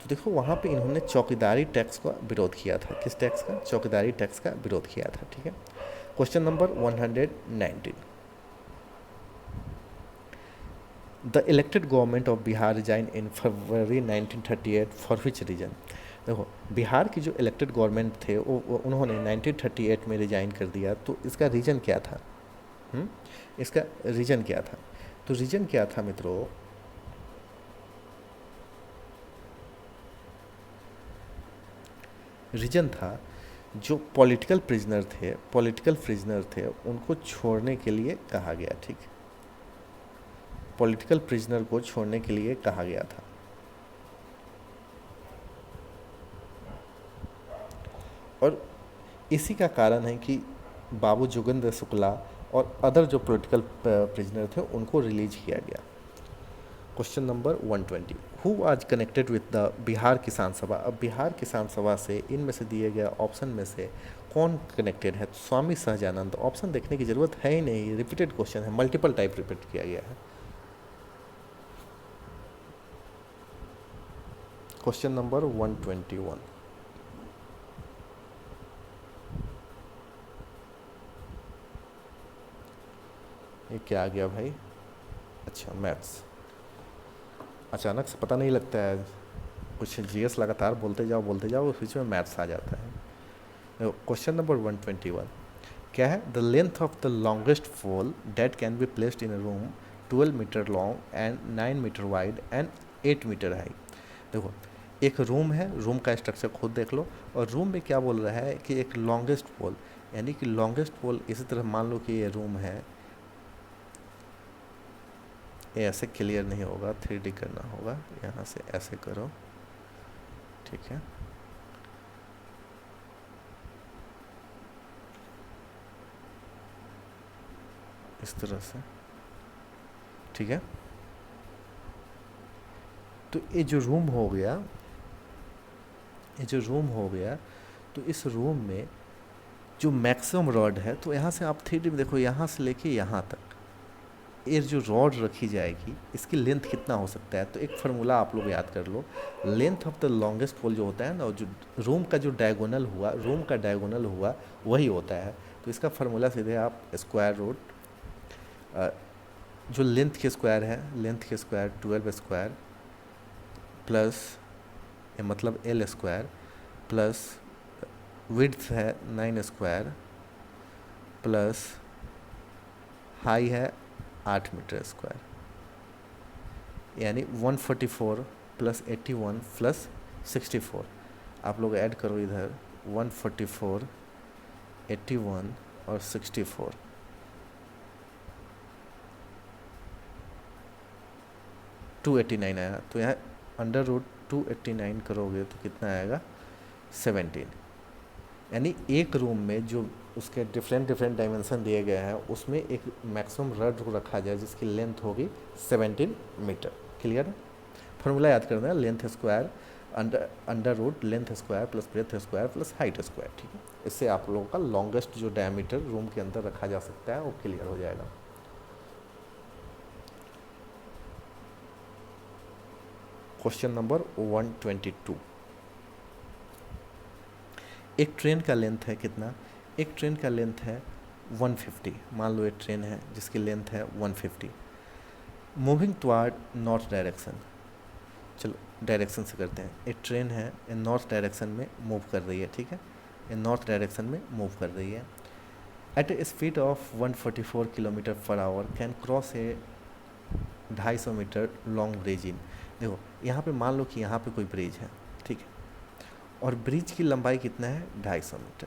तो देखो वहाँ पे इन्होंने चौकीदारी टैक्स का विरोध किया था। किस टैक्स का? चौकीदारी टैक्स का विरोध किया था, ठीक है। Question number 119। The elected government of Bihar resign in February 1938 for which region? देखो बिहार की जो इलेक्टेड गवर्नमेंट थे वो उन्होंने 1938 में रिजाइन कर दिया, तो इसका रीजन क्या था? इसका रीजन क्या था? तो रीजन क्या था मित्रों? रीजन था जो पॉलिटिकल प्रिजनर थे उनको छोड़ने के लिए कहा गया, ठीक। पॉलिटिकल प्रिजनर को छोड़ने के लिए कहा गया था। और इसी का कारण है कि बाबू जोगेंद्र शुक्ला और अदर जो पॉलिटिकल प्रिजनर थे उनको रिलीज किया गया। Question number 120। Who was connected with the Bihar किसान सभा? अब बिहार किसान सभा से इनमें से दिए गए ऑप्शन में से कौन कनेक्टेड है? स्वामी सहजानंद। ऑप्शन देखने की ज़रूरत है ही नहीं, रिपीटेड क्वेश्चन है, मल्टीपल टाइप रिपीट किया गया है। Question number 121। ये क्या आ गया भाई? अच्छा मैथ्स। अचानक से पता नहीं लगता है, कुछ जीएस लगातार बोलते जाओ उस बीच में मैथ्स आ जाता है। क्वेश्चन नंबर 121 क्या है? The length of the longest pole that can be placed in a room 12 metre long and 9 metre wide and 8 metre high. देखो एक रूम है, रूम का स्ट्रक्चर खुद देख लो, और रूम में क्या बोल रहा है कि एक लॉन्गेस्ट पोल, यानी कि लॉन्गेस्ट पोल इसी तरह मान लो कि ये रूम है, ये ऐसे क्लियर नहीं होगा, 3D करना होगा, यहाँ से ऐसे करो, ठीक है। इस तरह से, ठीक है। तो ये जो रूम हो गया, तो इस रूम में जो मैक्सिमम रॉड है, तो यहाँ से आप 3D में देखो, यहाँ से लेके यहाँ तक ये जो रॉड रखी जाएगी इसकी लेंथ कितना हो सकता है? तो एक फार्मूला आप लोग याद कर लो। लेंथ ऑफ द लॉन्गेस्ट पोल जो होता है ना, जो रूम का डायगोनल हुआ वही होता है। तो इसका फार्मूला सीधे आप स्क्वायर रूट जो लेंथ के स्क्वायर 12 स्क्वायर प्लस मतलब एल स्क्वायर प्लस विड्थ है 9 स्क्वायर प्लस हाई है 8 मीटर स्क्वायर, यानी 144 प्लस 81 प्लस 64। आप लोग ऐड करो इधर 144, 81 और 64। $289 आया। तो यहाँ अंडर रूट 289 करोगे तो कितना आएगा? 17। यानी एक रूम में जो उसके डिफरेंट डायमेंशन दिए गए हैं उसमें एक मैक्सिमम रड रखा जाए जिसकी लेंथ होगी 17 मीटर। क्लियर है? फॉर्मूला याद करना है, length square under root length square plus breadth square plus height square, ठीक है। इससे आप लोगों का लॉन्गेस्ट जो डायमीटर रूम के अंदर रखा जा सकता है वो क्लियर हो जाएगा। Question number 122। एक ट्रेन का लेंथ है कितना? एक ट्रेन का लेंथ है 150। मान लो एक ट्रेन है जिसकी लेंथ है 150, मूविंग टुवर्ड नॉर्थ डायरेक्शन। चलो डायरेक्शन से करते हैं। एक ट्रेन है नॉर्थ डायरेक्शन में मूव कर रही है, ठीक है, नॉर्थ डायरेक्शन में मूव कर रही है at a speed of 144 kilometre per hour, can cross a 250 metre long bridge in. देखो यहाँ पे मान लो कि यहाँ पे कोई ब्रिज है, ठीक है, और ब्रिज की लंबाई कितना है? 250 मीटर,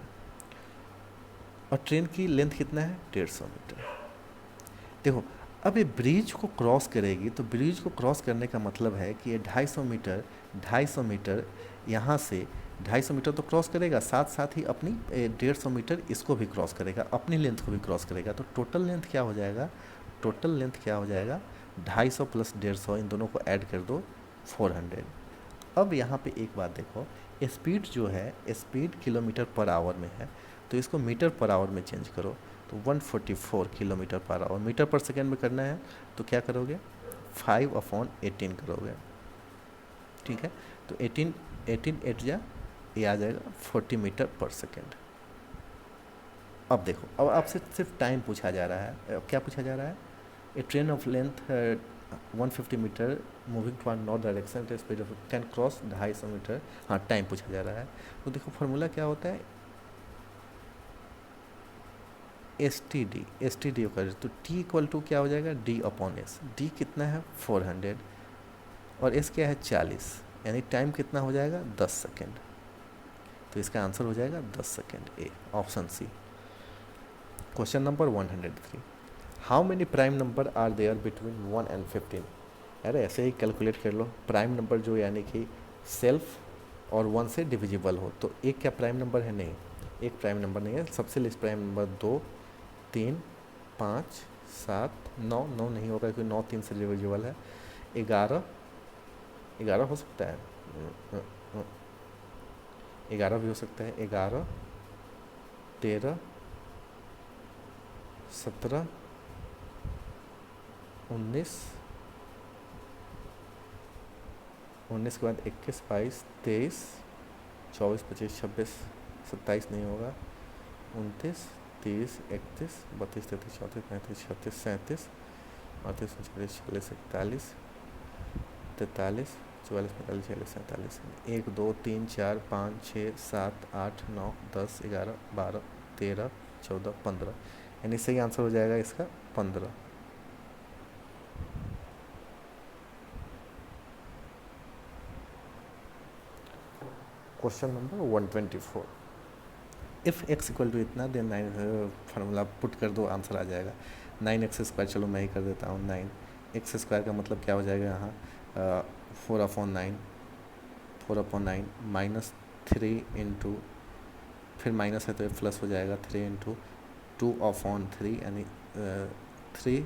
और ट्रेन की लेंथ कितना है? 150 मीटर। देखो अब ये ब्रिज को क्रॉस करेगी, तो ब्रिज को क्रॉस करने का मतलब है कि ये 250 मीटर यहाँ से 250 मीटर तो क्रॉस करेगा, साथ साथ ही अपनी 150 मीटर इसको भी क्रॉस करेगा, अपनी लेंथ को भी क्रॉस करेगा। तो टोटल लेंथ क्या हो जाएगा? टोटल लेंथ क्या हो जाएगा? 250 प्लस 150, इन दोनों को ऐड कर दो, 400। अब यहाँ पे एक बात देखो, स्पीड जो है, स्पीड किलोमीटर पर आवर में है, तो इसको मीटर पर आवर में चेंज करो, तो 144 किलोमीटर पर आवर। मीटर पर सेकेंड में करना है तो क्या करोगे? 5/18 करोगे, ठीक है। तो 18 8 जा, ये आ जाएगा 40 मीटर पर सेकेंड। अब देखो, अब आपसे सिर्फ टाइम पूछा जा रहा है। क्या पूछा जा रहा है? A train of length 150 metre moving to north direction at speed of can cross 250 metre. हाँ, टाइम पूछा जा रहा है। तो देखो फॉर्मूला क्या होता है? एस टी डी कर, तो टी इक्वल टू क्या हो जाएगा? D/S। डी कितना है? 400, और एस क्या है? 40, यानी टाइम कितना हो जाएगा? 10 सेकेंड। तो इसका आंसर हो जाएगा 10 second, A, option C. Question number 103। How many prime number are there between 1 and 15? अरे ऐसे ही कैलकुलेट कर लो। प्राइम नंबर जो यानी कि सेल्फ और 1 से डिविजिबल हो, तो एक क्या प्राइम नंबर है? नहीं, एक प्राइम नंबर नहीं है। सबसे लिस्ट प्राइम नंबर 2, 3, 5, 7, 9, 9 नहीं होगा क्योंकि 9 3 से डिविजिबल है। 11, 11 हो सकता है, 11 भी हो सकता है। 11, 13, 17, 19, 19 के बाद 21, 22, 23, 24, 25, 26, 27 नहीं होगा, 29, 30, 31, 32, 33, 34, 35, 36, 37, 38, 39, 40, 41, 43, 44, 45, 46, 47, 1 2 3 4 5 6 7 8 9 10 11 12 13 14 15, यानी सही आंसर हो जाएगा इसका 15। Question number 124। If x equal to इतना, देन 9 फार्मूला पुट कर दो, आंसर आ जाएगा 9x²। चलो मैं ही कर देता हूँ। 9x² का मतलब क्या हो जाएगा यहाँ? 4/9, 4/9 -3 इंटू, फिर माइनस है तो प्लस हो जाएगा, 3 इंटू 2/3, यानी 3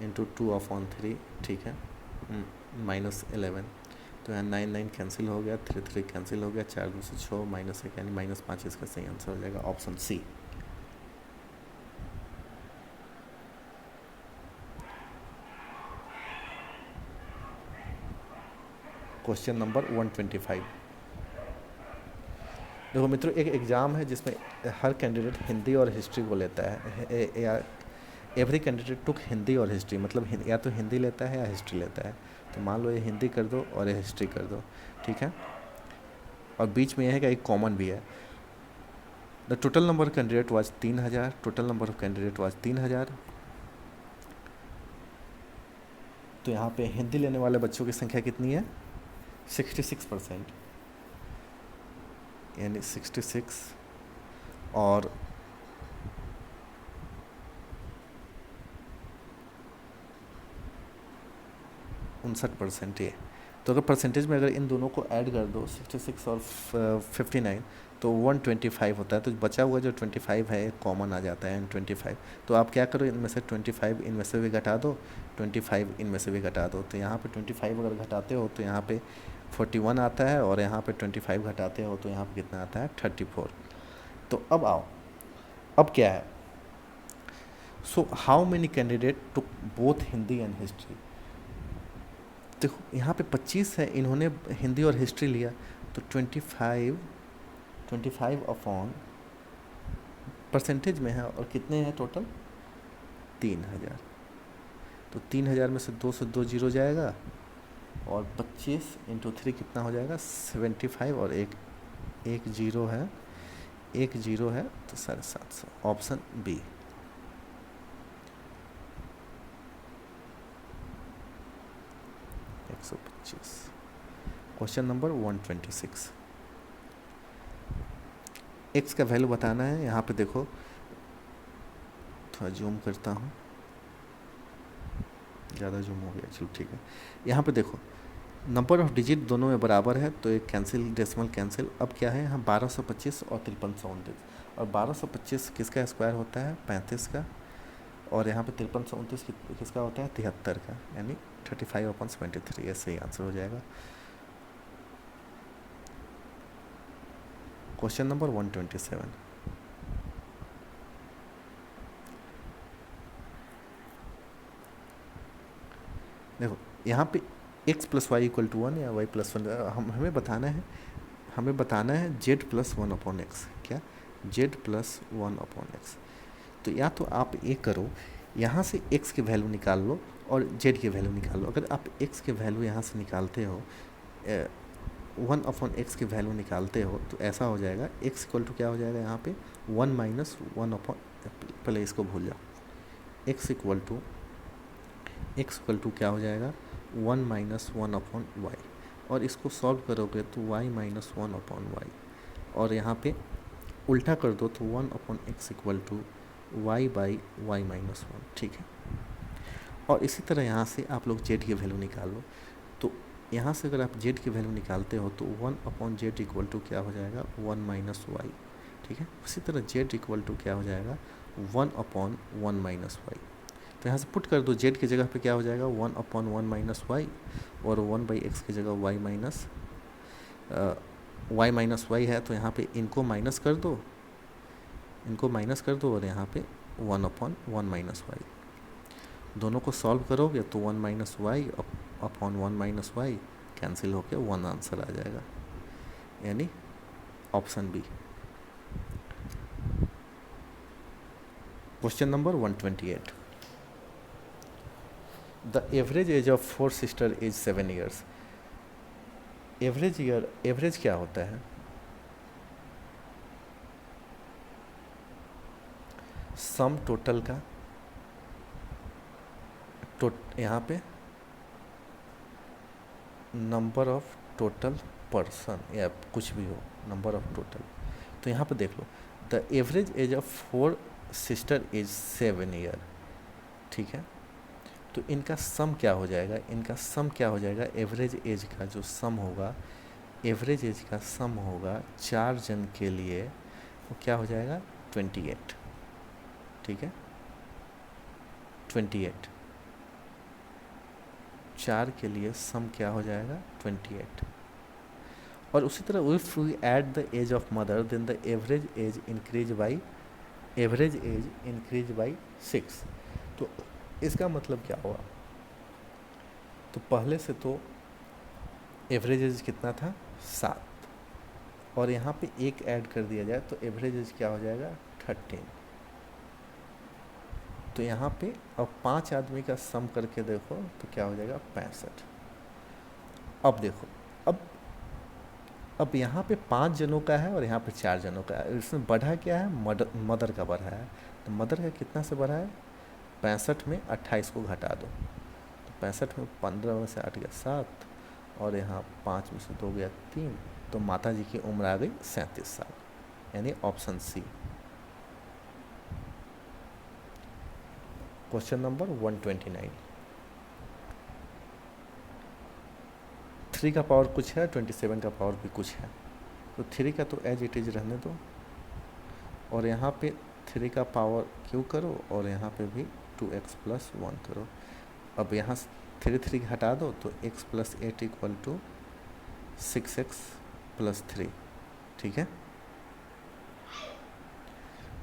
इंटू 2/3, ठीक है, -11। तो यहाँ 9 9 कैंसिल हो गया, 3 3 कैंसिल हो गया, 4 2 से 6, -1 यानी -5, इसका सही आंसर हो जाएगा ऑप्शन सी। Question number 125। देखो मित्रों, एक एग्ज़ाम है जिसमें हर कैंडिडेट हिंदी और हिस्ट्री को लेता है। एवरी कैंडिडेट टुक हिंदी और हिस्ट्री, मतलब या तो हिंदी लेता है या हिस्ट्री लेता है। तो मान लो ये हिंदी कर दो और ये हिस्ट्री कर दो, ठीक है, और बीच में यह है कि एक कॉमन भी है। The total number of candidate was 3000, total number of candidate was 3000। तो यहाँ पे हिंदी लेने वाले बच्चों की संख्या कितनी है? 66%, यानी 66, और %59 ये। तो अगर परसेंटेज में अगर इन दोनों को ऐड कर दो, 66 और 59, तो 125 होता है। तो बचा हुआ जो 25 है कॉमन आ जाता है, 25। तो आप क्या करो, इनमें से 25 इनमें से भी घटा दो, 25 इनमें से भी घटा दो। तो यहाँ पे 25 अगर घटाते हो तो यहाँ पे 41 आता है, और यहाँ पे 25 घटाते हो तो यहाँ पे कितना आता है? 34। तो अब आओ, अब क्या है? So how many candidate took both Hindi and history? देखो यहाँ पे 25 है, इन्होंने हिंदी और हिस्ट्री लिया, तो 25 अपॉन परसेंटेज में है, और कितने हैं टोटल 3000। तो 3000 में से 2 जीरो जाएगा, और 25 × 3 कितना हो जाएगा 75, और एक जीरो है, एक जीरो है, तो 750। Option B. Question number 126। X का वैल्यू बताना है। यहाँ पे देखो, थोड़ा जूम करता हूँ, ज़्यादा जूम हो गया, चलो ठीक है। यहाँ पे देखो नंबर ऑफ डिजिट दोनों में बराबर है, तो एक कैंसिल, डेसिमल कैंसिल। अब क्या है यहाँ 1225 और 5329, और 1225 किसका स्क्वायर होता है 35 का, और यहाँ पे 5329 किसका होता है 73 का, यानी 35/73। ऐसे ही आंसर हो जाएगा। Question number 127। देखो यहाँ पे x + y = 1 या y + 1, हमें बताना है z + 1/x। क्या z + 1/x। तो या तो आप ये करो, यहाँ से x की वैल्यू निकाल लो और z की वैल्यू निकाल लो। अगर आप x की वैल्यू यहाँ से निकालते हो, 1/x की वैल्यू निकालते हो, तो ऐसा हो जाएगा x = क्या हो जाएगा यहाँ पे 1 - 1 पहले इसको भूल जाओ। x = क्या हो जाएगा 1 - 1/y, और इसको सॉल्व करोगे तो y - 1/y, और यहाँ पे उल्टा कर दो तो 1/x = y/y - 1। ठीक है। और इसी तरह यहाँ से आप लोग z की वैल्यू निकाल लो। तो यहाँ से अगर आप z की वैल्यू निकालते हो तो 1/z = क्या हो जाएगा 1 - y। ठीक है। उसी तरह z = क्या हो जाएगा 1/1 - y। तो यहाँ से पुट कर दो, z की जगह पे क्या हो जाएगा 1/1 - y, और 1/x की जगह y - है, तो यहाँ पे इनको माइनस कर दो, और यहाँ पे 1/1 - y। दोनों को सॉल्व करोगे तो 1 - y/1 - y कैंसिल होकर 1 आंसर आ जाएगा, यानी option B. Question number 128। The average age of 4 sister is 7 years। Average क्या होता है, सम टोटल का, यहाँ पे नंबर ऑफ टोटल पर्सन या कुछ भी हो, नंबर ऑफ टोटल। तो यहाँ पे देख लो, the average age of 4 sister is 7 year। ठीक है। तो इनका सम क्या हो जाएगा, एवरेज एज का जो सम होगा, एवरेज एज का सम होगा 4 जन के लिए, वो क्या हो जाएगा 28। ठीक है, 28 4 के लिए सम क्या हो जाएगा 28। और उसी तरह if we add the age of mother, then the average age increase by 6। तो इसका मतलब क्या हुआ, तो पहले से तो एवरेज एज कितना था 7, और यहाँ पे एक ऐड कर दिया जाए तो एवरेज एज क्या हो जाएगा 13। तो यहाँ पे अब 5 आदमी का सम करके देखो तो क्या हो जाएगा 65। अब देखो, अब यहाँ पे 5 जनों का है और यहाँ पे 4 जनों का है। इसमें बढ़ा क्या है, मदर का बढ़ा है। तो मदर का कितना से बढ़ा है 65 में 28 को घटा दो, तो 65 में 15 में से 8 गया 7, और यहाँ 5 में से 2 गया 3, तो माता जी की उम्र आ गई 37 साल, यानी ऑप्शन सी। Question number 129। 3 का पावर कुछ है, 27 का पावर भी कुछ है, तो 3 का तो एज इट इज रहने दो, और यहाँ पे 3 का पावर क्यों करो, और यहाँ पे भी 2x + 1 करो। अब यहाँ 3 हटा दो तो x + 8 = 6x + 3। ठीक है।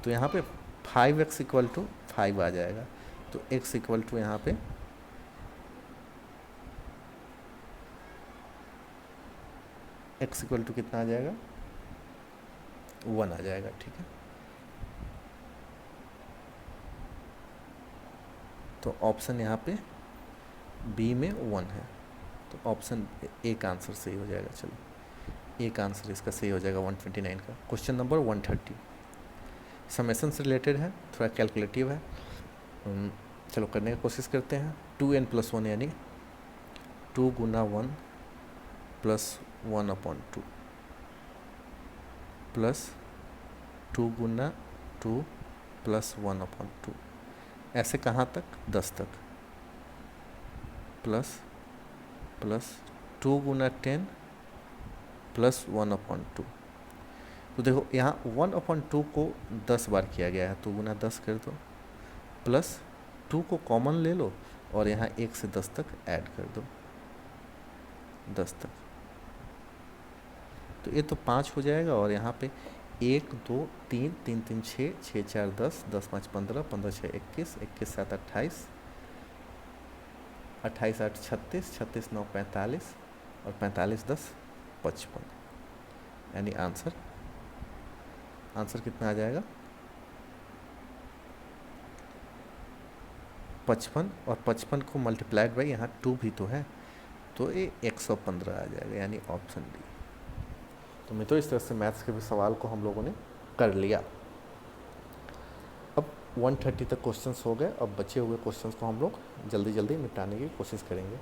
तो यहाँ पे 5x = 5 आ जाएगा, तो x = यहाँ पे x इक्वल टू कितना आ जाएगा, 1 आ जाएगा, ठीक है। तो ऑप्शन यहाँ पे बी में 1 है, तो ऑप्शन एक आंसर सही हो जाएगा। चलो एक आंसर इसका सही हो जाएगा 129 का। क्वेश्चन नंबर 130 समेशन से रिलेटेड है, थोड़ा कैलकुलेटिव है। चलो करने की कोशिश करते हैं। 2n+1 यानी 2 गुना 1 प्लस 1/2 प्लस 2 गुना 2 प्लस 1/2, ऐसे कहाँ तक, 10 तक, प्लस प्लस 2 गुना 10 प्लस 1/2। तो देखो यहाँ 1/2 को 10 बार किया गया है, तो गुना 10 कर दो, प्लस 2 को कॉमन ले लो और यहाँ 1 से 10 तक ऐड कर दो, 10 तक, तो ये तो 5 हो जाएगा। और यहाँ पे 1 2 3 3 3 6 6 4 10 10 5 15 15 6 21 21 7 28 28 8 36 36 9 45 और 45 10 55, यानी आंसर कितना आ जाएगा, 55। और 55 को मल्टीप्लाइड बाई यहाँ 2 भी तो है, तो ये 115 आ जाएगा, यानी ऑप्शन डी। तो मित्रों इस तरह से मैथ्स के भी सवाल को हम लोगों ने कर लिया। अब 130 तक क्वेश्चंस हो गए, अब बचे हुए क्वेश्चंस को हम लोग जल्दी जल्दी निपटाने की कोशिश करेंगे।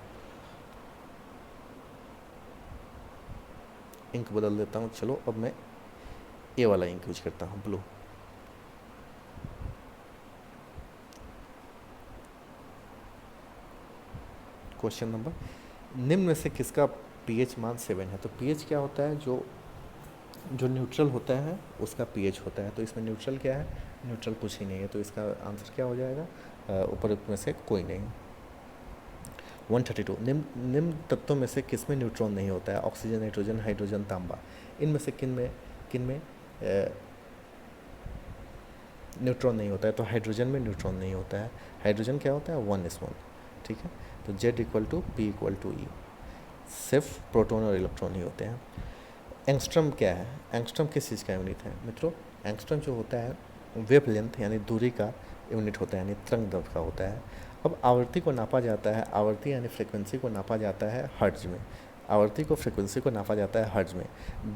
इंक बदल देता हूँ। चलो अब मैं ये वाला इंक यूज करता हूँ, ब्लू। क्वेश्चन नंबर, निम्न में से किसका पीएच मान 7 है। तो पीएच क्या होता है, जो न्यूट्रल होता है उसका पीएच होता है। तो इसमें न्यूट्रल क्या है, न्यूट्रल कुछ ही नहीं है, तो इसका आंसर क्या हो जाएगा, ऊपर में से कोई नहीं। 132 निम्न तत्वों में से किसमें न्यूट्रॉन नहीं होता है। ऑक्सीजन, नाइट्रोजन, हाइड्रोजन, तांबा। इनमें से किन में न्यूट्रॉन नहीं होता है। तो हाइड्रोजन में न्यूट्रॉन नहीं होता है। हाइड्रोजन क्या होता है, 1s1, ठीक है। तो Z = P = E, सिर्फ प्रोटॉन और इलेक्ट्रॉन ही होते हैं। एंगस्ट्रम क्या है, एंगस्ट्रम किस चीज़ का यूनिट है मित्रों। एंगस्ट्रम जो होता है वेव लेंथ यानी दूरी का यूनिट होता है, यानी तरंग दैर्ध्य का होता है। अब आवर्ती को नापा जाता है, आवर्ती यानी फ्रिक्वेंसी को नापा जाता है हर्ट्ज में। आवर्ती को फ्रिक्वेंसी को नापा जाता है हर्ट्ज में।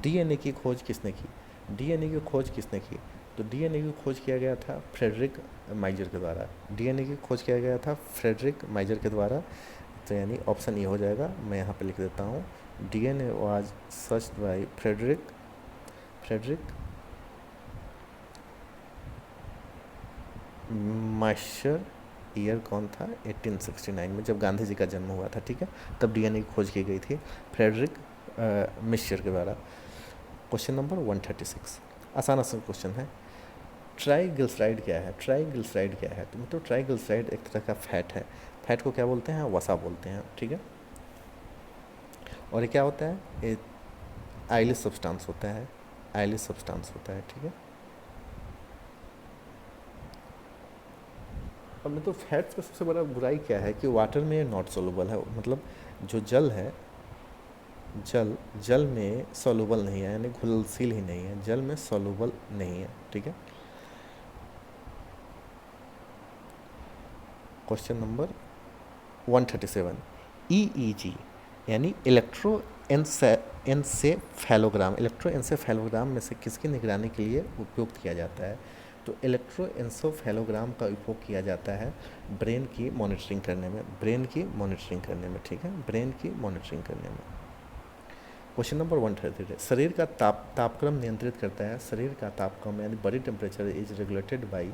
डीएनए की खोज किसने की, डीएनए की खोज किसने की। तो डीएनए की खोज किया गया था फ्रेडरिक माइजर के द्वारा। डीएनए की खोज किया गया था फ्रेडरिक माइजर के द्वारा, तो यानी ऑप्शन ए हो जाएगा। मैं यहाँ पे लिख देता हूँ, DNA was searched by Friedrich Miescher. Year कौन था, 1869 में, जब गांधी जी का जन्म हुआ था, ठीक है, तब डीएनए की खोज की गई थी फ्रेडरिक मिश्र के द्वारा। क्वेश्चन नंबर 136 आसान क्वेश्चन है। ट्राइग्लिसराइड क्या है, ट्राइग्लिसराइड क्या है। तो मतलब ट्राइग्लिसराइड एक तरह का फैट है। फैट को क्या बोलते हैं, वसा बोलते हैं, ठीक है। और ये क्या होता है, ये आइलिस सब्सटेंस होता है, आइलिस सब्सटेंस होता है, ठीक है। अब मतलब फैट्स का सबसे बड़ा बुराई क्या है कि वाटर में नॉट सोलूबल है, मतलब जो जल है, जल में सोलूबल नहीं है, यानी घुलनशील ही नहीं है, जल में सोलूबल नहीं है, ठीक है। क्वेश्चन नंबर 137 EEG यानी इलेक्ट्रोएन्सेफेलोग्राम। इलेक्ट्रोएन्सेफेलोग्राम में से किसकी निगरानी के लिए उपयोग किया जाता है। तो इलेक्ट्रोएन्सेफेलोग्राम का उपयोग किया जाता है ब्रेन की मॉनिटरिंग करने में, ठीक है, ब्रेन की मॉनिटरिंग करने में। क्वेश्चन नंबर 133 शरीर का तापक्रम नियंत्रित करता है। शरीर का तापक्रम यानी body temperature is regulated by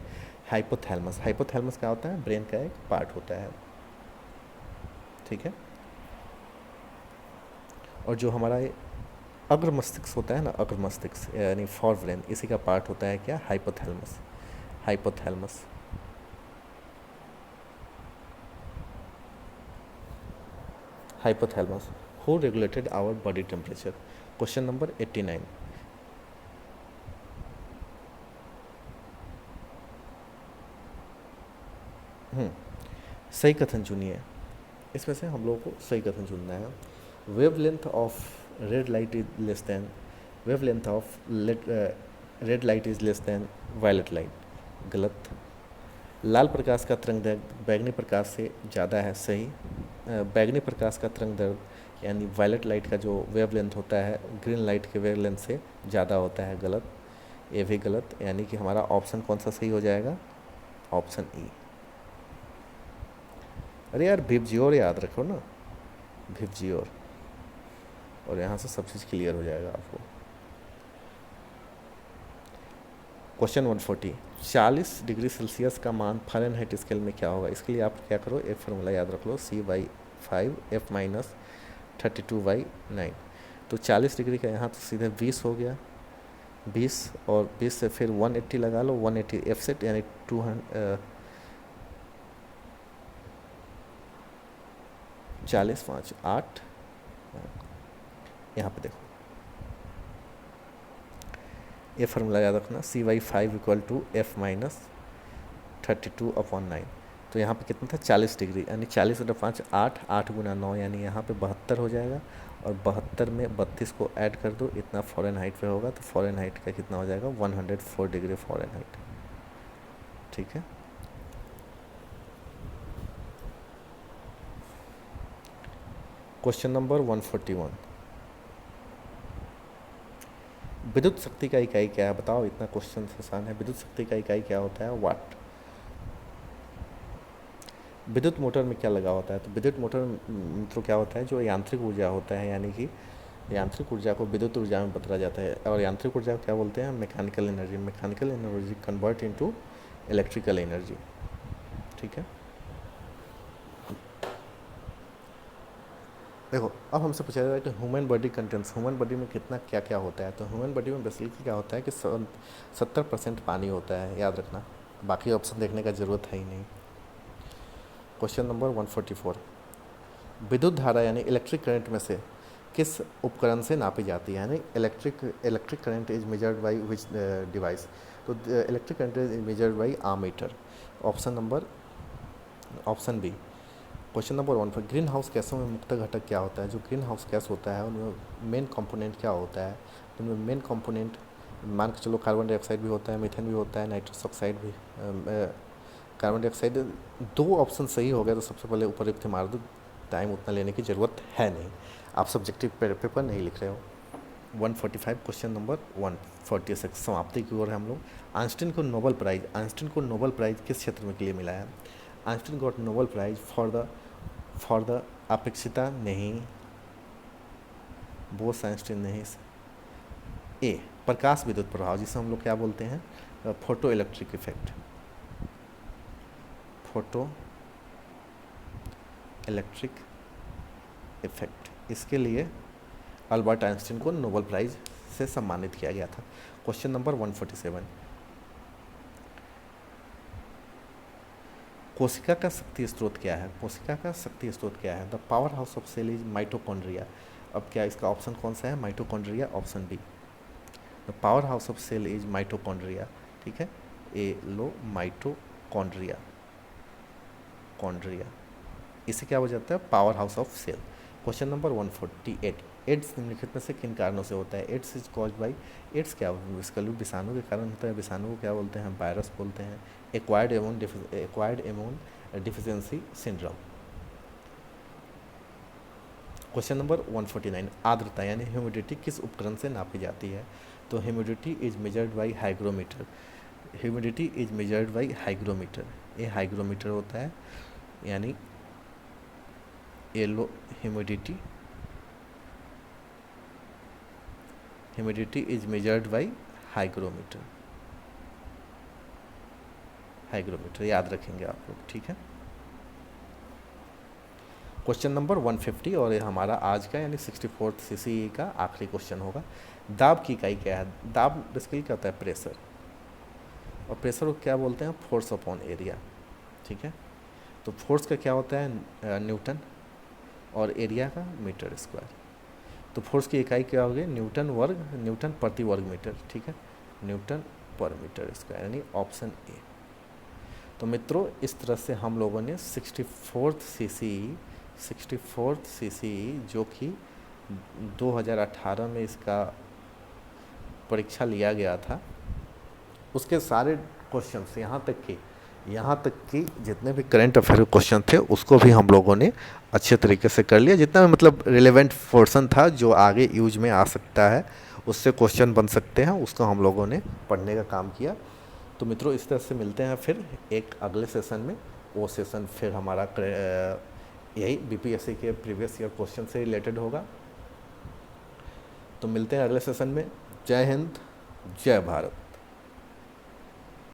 hypothalamus. Hypothalamus क्या होता है, ब्रेन का एक पार्ट होता है, ठीक है। और जो हमारा अग्र मस्तिष्क होता है ना, अग्र मस्तिष्क यानी फॉर ब्रेन, इसी का पार्ट होता है क्या, hypothalamus. Hypothalamus who regulated our body temperature. Question number 89 सही कथन चुनिए। इसमें से हम लोगों को सही कथन चुनना है। Wavelength of red light is less than wavelength of red light is less than violet light, गलत। लाल प्रकाश का तरंग दैर्घ्य बैगनी प्रकाश से ज़्यादा है, सही। बैगनी प्रकाश का तरंग दैर्घ्य यानी वायलेट लाइट का जो वेवलेंथ होता है ग्रीन लाइट के वेवलेंथ से ज़्यादा होता है, गलत। ये भी गलत, यानी कि हमारा ऑप्शन कौन सा सही हो जाएगा, ऑप्शन ई। अरे यार विबजियोर याद रखो ना, विबजियोर, और यहाँ से सब चीज़ क्लियर हो जाएगा आपको। क्वेश्चन 140, 40 डिग्री सेल्सियस का मान फ़ारेनहाइट स्केल में क्या होगा। इसके लिए आप क्या करो, एक फार्मूला याद रख लो, C/5 F माइनस 32/9। तो 40 डिग्री का यहाँ तो सीधे 20 हो गया, 20 और 20 से फिर 180 लगा लो, 180 एफ सेट यानी 200, 40 5 8, यहाँ पे देखो ये फार्मूला याद रखना, C/5 = F माइनस 32/9। तो यहाँ पे कितना था, 40 डिग्री, यानी 40/5 8, 8 × 9 यानी यहाँ पे 72 हो जाएगा, और 72 में 32 को ऐड कर दो, इतना फ़ारेनहाइट पे होगा, तो फ़ारेनहाइट का कितना हो जाएगा, 104 डिग्री फ़ारेनहाइट, ठीक है। क्वेश्चन नंबर 141, विद्युत शक्ति का इकाई क्या है, बताओ, इतना क्वेश्चन आसान है। विद्युत शक्ति का इकाई क्या होता है, वाट। विद्युत मोटर में क्या लगा होता है, तो विद्युत मोटर तो क्या होता है, जो यांत्रिक ऊर्जा होता है, यानी कि यांत्रिक ऊर्जा को विद्युत ऊर्जा में बदला जाता है, और यांत्रिक ऊर्जा को क्या बोलते हैं, mechanical energy. Mechanical energy convert into electrical energy, ठीक है। देखो अब हमसे पूछा जा रहा है कि human body contents, human body में कितना क्या क्या होता है। तो ह्यूमन बॉडी में बेसिकली क्या होता है कि 70% पानी होता है, याद रखना, बाकी ऑप्शन देखने का ज़रूरत है ही नहीं। क्वेश्चन नंबर 144, विद्युत धारा यानी इलेक्ट्रिक करंट में से किस उपकरण से नापी जाती है, यानी electric current is measured by which device. तो electric current is measured by ammeter, option B. Question number 1 पर ग्रीन हाउस गैसों में मुख्य घटक क्या होता है। जो ग्रीन हाउस गैस होता है उनमें मेन कंपोनेंट क्या होता है, उनमें मेन कंपोनेंट मान के चलो कार्बन डाइऑक्साइड भी होता है, मीथेन भी होता है, नाइट्रस ऑक्साइड भी, कार्बन डाइऑक्साइड। 2 ऑप्शन सही हो गया तो सबसे पहले उपयुक्त मार दो, टाइम उतना लेने की ज़रूरत है नहीं, आप सब्जेक्टिव पेपर नहीं लिख रहे हो। 145 क्वेश्चन नंबर 146 समाप्ति की ओर है हम लोग। आइंस्टीन को नोबेल प्राइज़ किस क्षेत्र में के लिए मिला है। Einstein got Nobel prize for the अपेक्षिता नहीं, बोस आइंस्टीन नहीं। ए प्रकाश विद्युत प्रभाव, जिसे हम लोग क्या बोलते हैं, photo electric effect, photo electric effect, इसके लिए अल्बर्ट आइंस्टीन को नोबेल प्राइज़ से सम्मानित किया गया था। क्वेश्चन नंबर 147, कोशिका का शक्ति स्रोत क्या है। कोशिका का शक्ति स्रोत क्या है, the power house of cell is mitochondria. अब क्या इसका ऑप्शन कौन सा है, mitochondria, option B. The power house of cell is mitochondria, ठीक है, ए लो माइटोकॉन्ड्रिया, कॉन्ड्रिया, इसे क्या हो जाता है, power house of cell. Question number 148, AIDS निम्नलिखित में से किन कारणों से होता है। AIDS is cause by, AIDS क्या विषाणु के कारण होता है, विषाणु को क्या बोलते हैं, वायरस बोलते हैं। Acquired immune deficiency syndrome. Question number 149, आर्द्रता यानी ह्यूमिडिटी किस उपकरण से नापी जाती है। तो humidity is measured by hygrometer, humidity is measured by hygrometer, ये हाइग्रोमीटर होता है, यानी yellow humidity is measured by hygrometer, याद रखेंगे आप लोग, ठीक है। क्वेश्चन नंबर 150 और ये हमारा आज का यानी 64th CCE का आखिरी क्वेश्चन होगा। दाब की इकाई क्या है। दाब बेसिकली क्या होता है, प्रेशर, और प्रेशर को क्या बोलते हैं, फोर्स अपॉन एरिया, ठीक है। तो फोर्स का क्या होता है, न्यूटन, और एरिया का मीटर स्क्वायर। तो फोर्स की इकाई क्या होगी, न्यूटन प्रति वर्ग मीटर, ठीक है, न्यूटन पर मीटर स्क्वायर, यानी ऑप्शन ए। तो मित्रों इस तरह से हम लोगों ने 64th CCE जो कि 2018 में इसका परीक्षा लिया गया था, उसके सारे क्वेश्चंस यहाँ तक कि जितने भी करंट अफेयर क्वेश्चन थे उसको भी हम लोगों ने अच्छे तरीके से कर लिया। जितना भी मतलब रिलेवेंट पोर्शन था जो आगे यूज में आ सकता है, उससे क्वेश्चन बन सकते हैं, उसको हम लोगों ने पढ़ने का काम किया। तो मित्रों, इस तरह से मिलते हैं फिर एक अगले सेशन में। वो सेशन फिर हमारा यही बीपीएससी के प्रीवियस ईयर क्वेश्चन से रिलेटेड होगा। तो मिलते हैं अगले सेशन में। जय हिंद, जय भारत।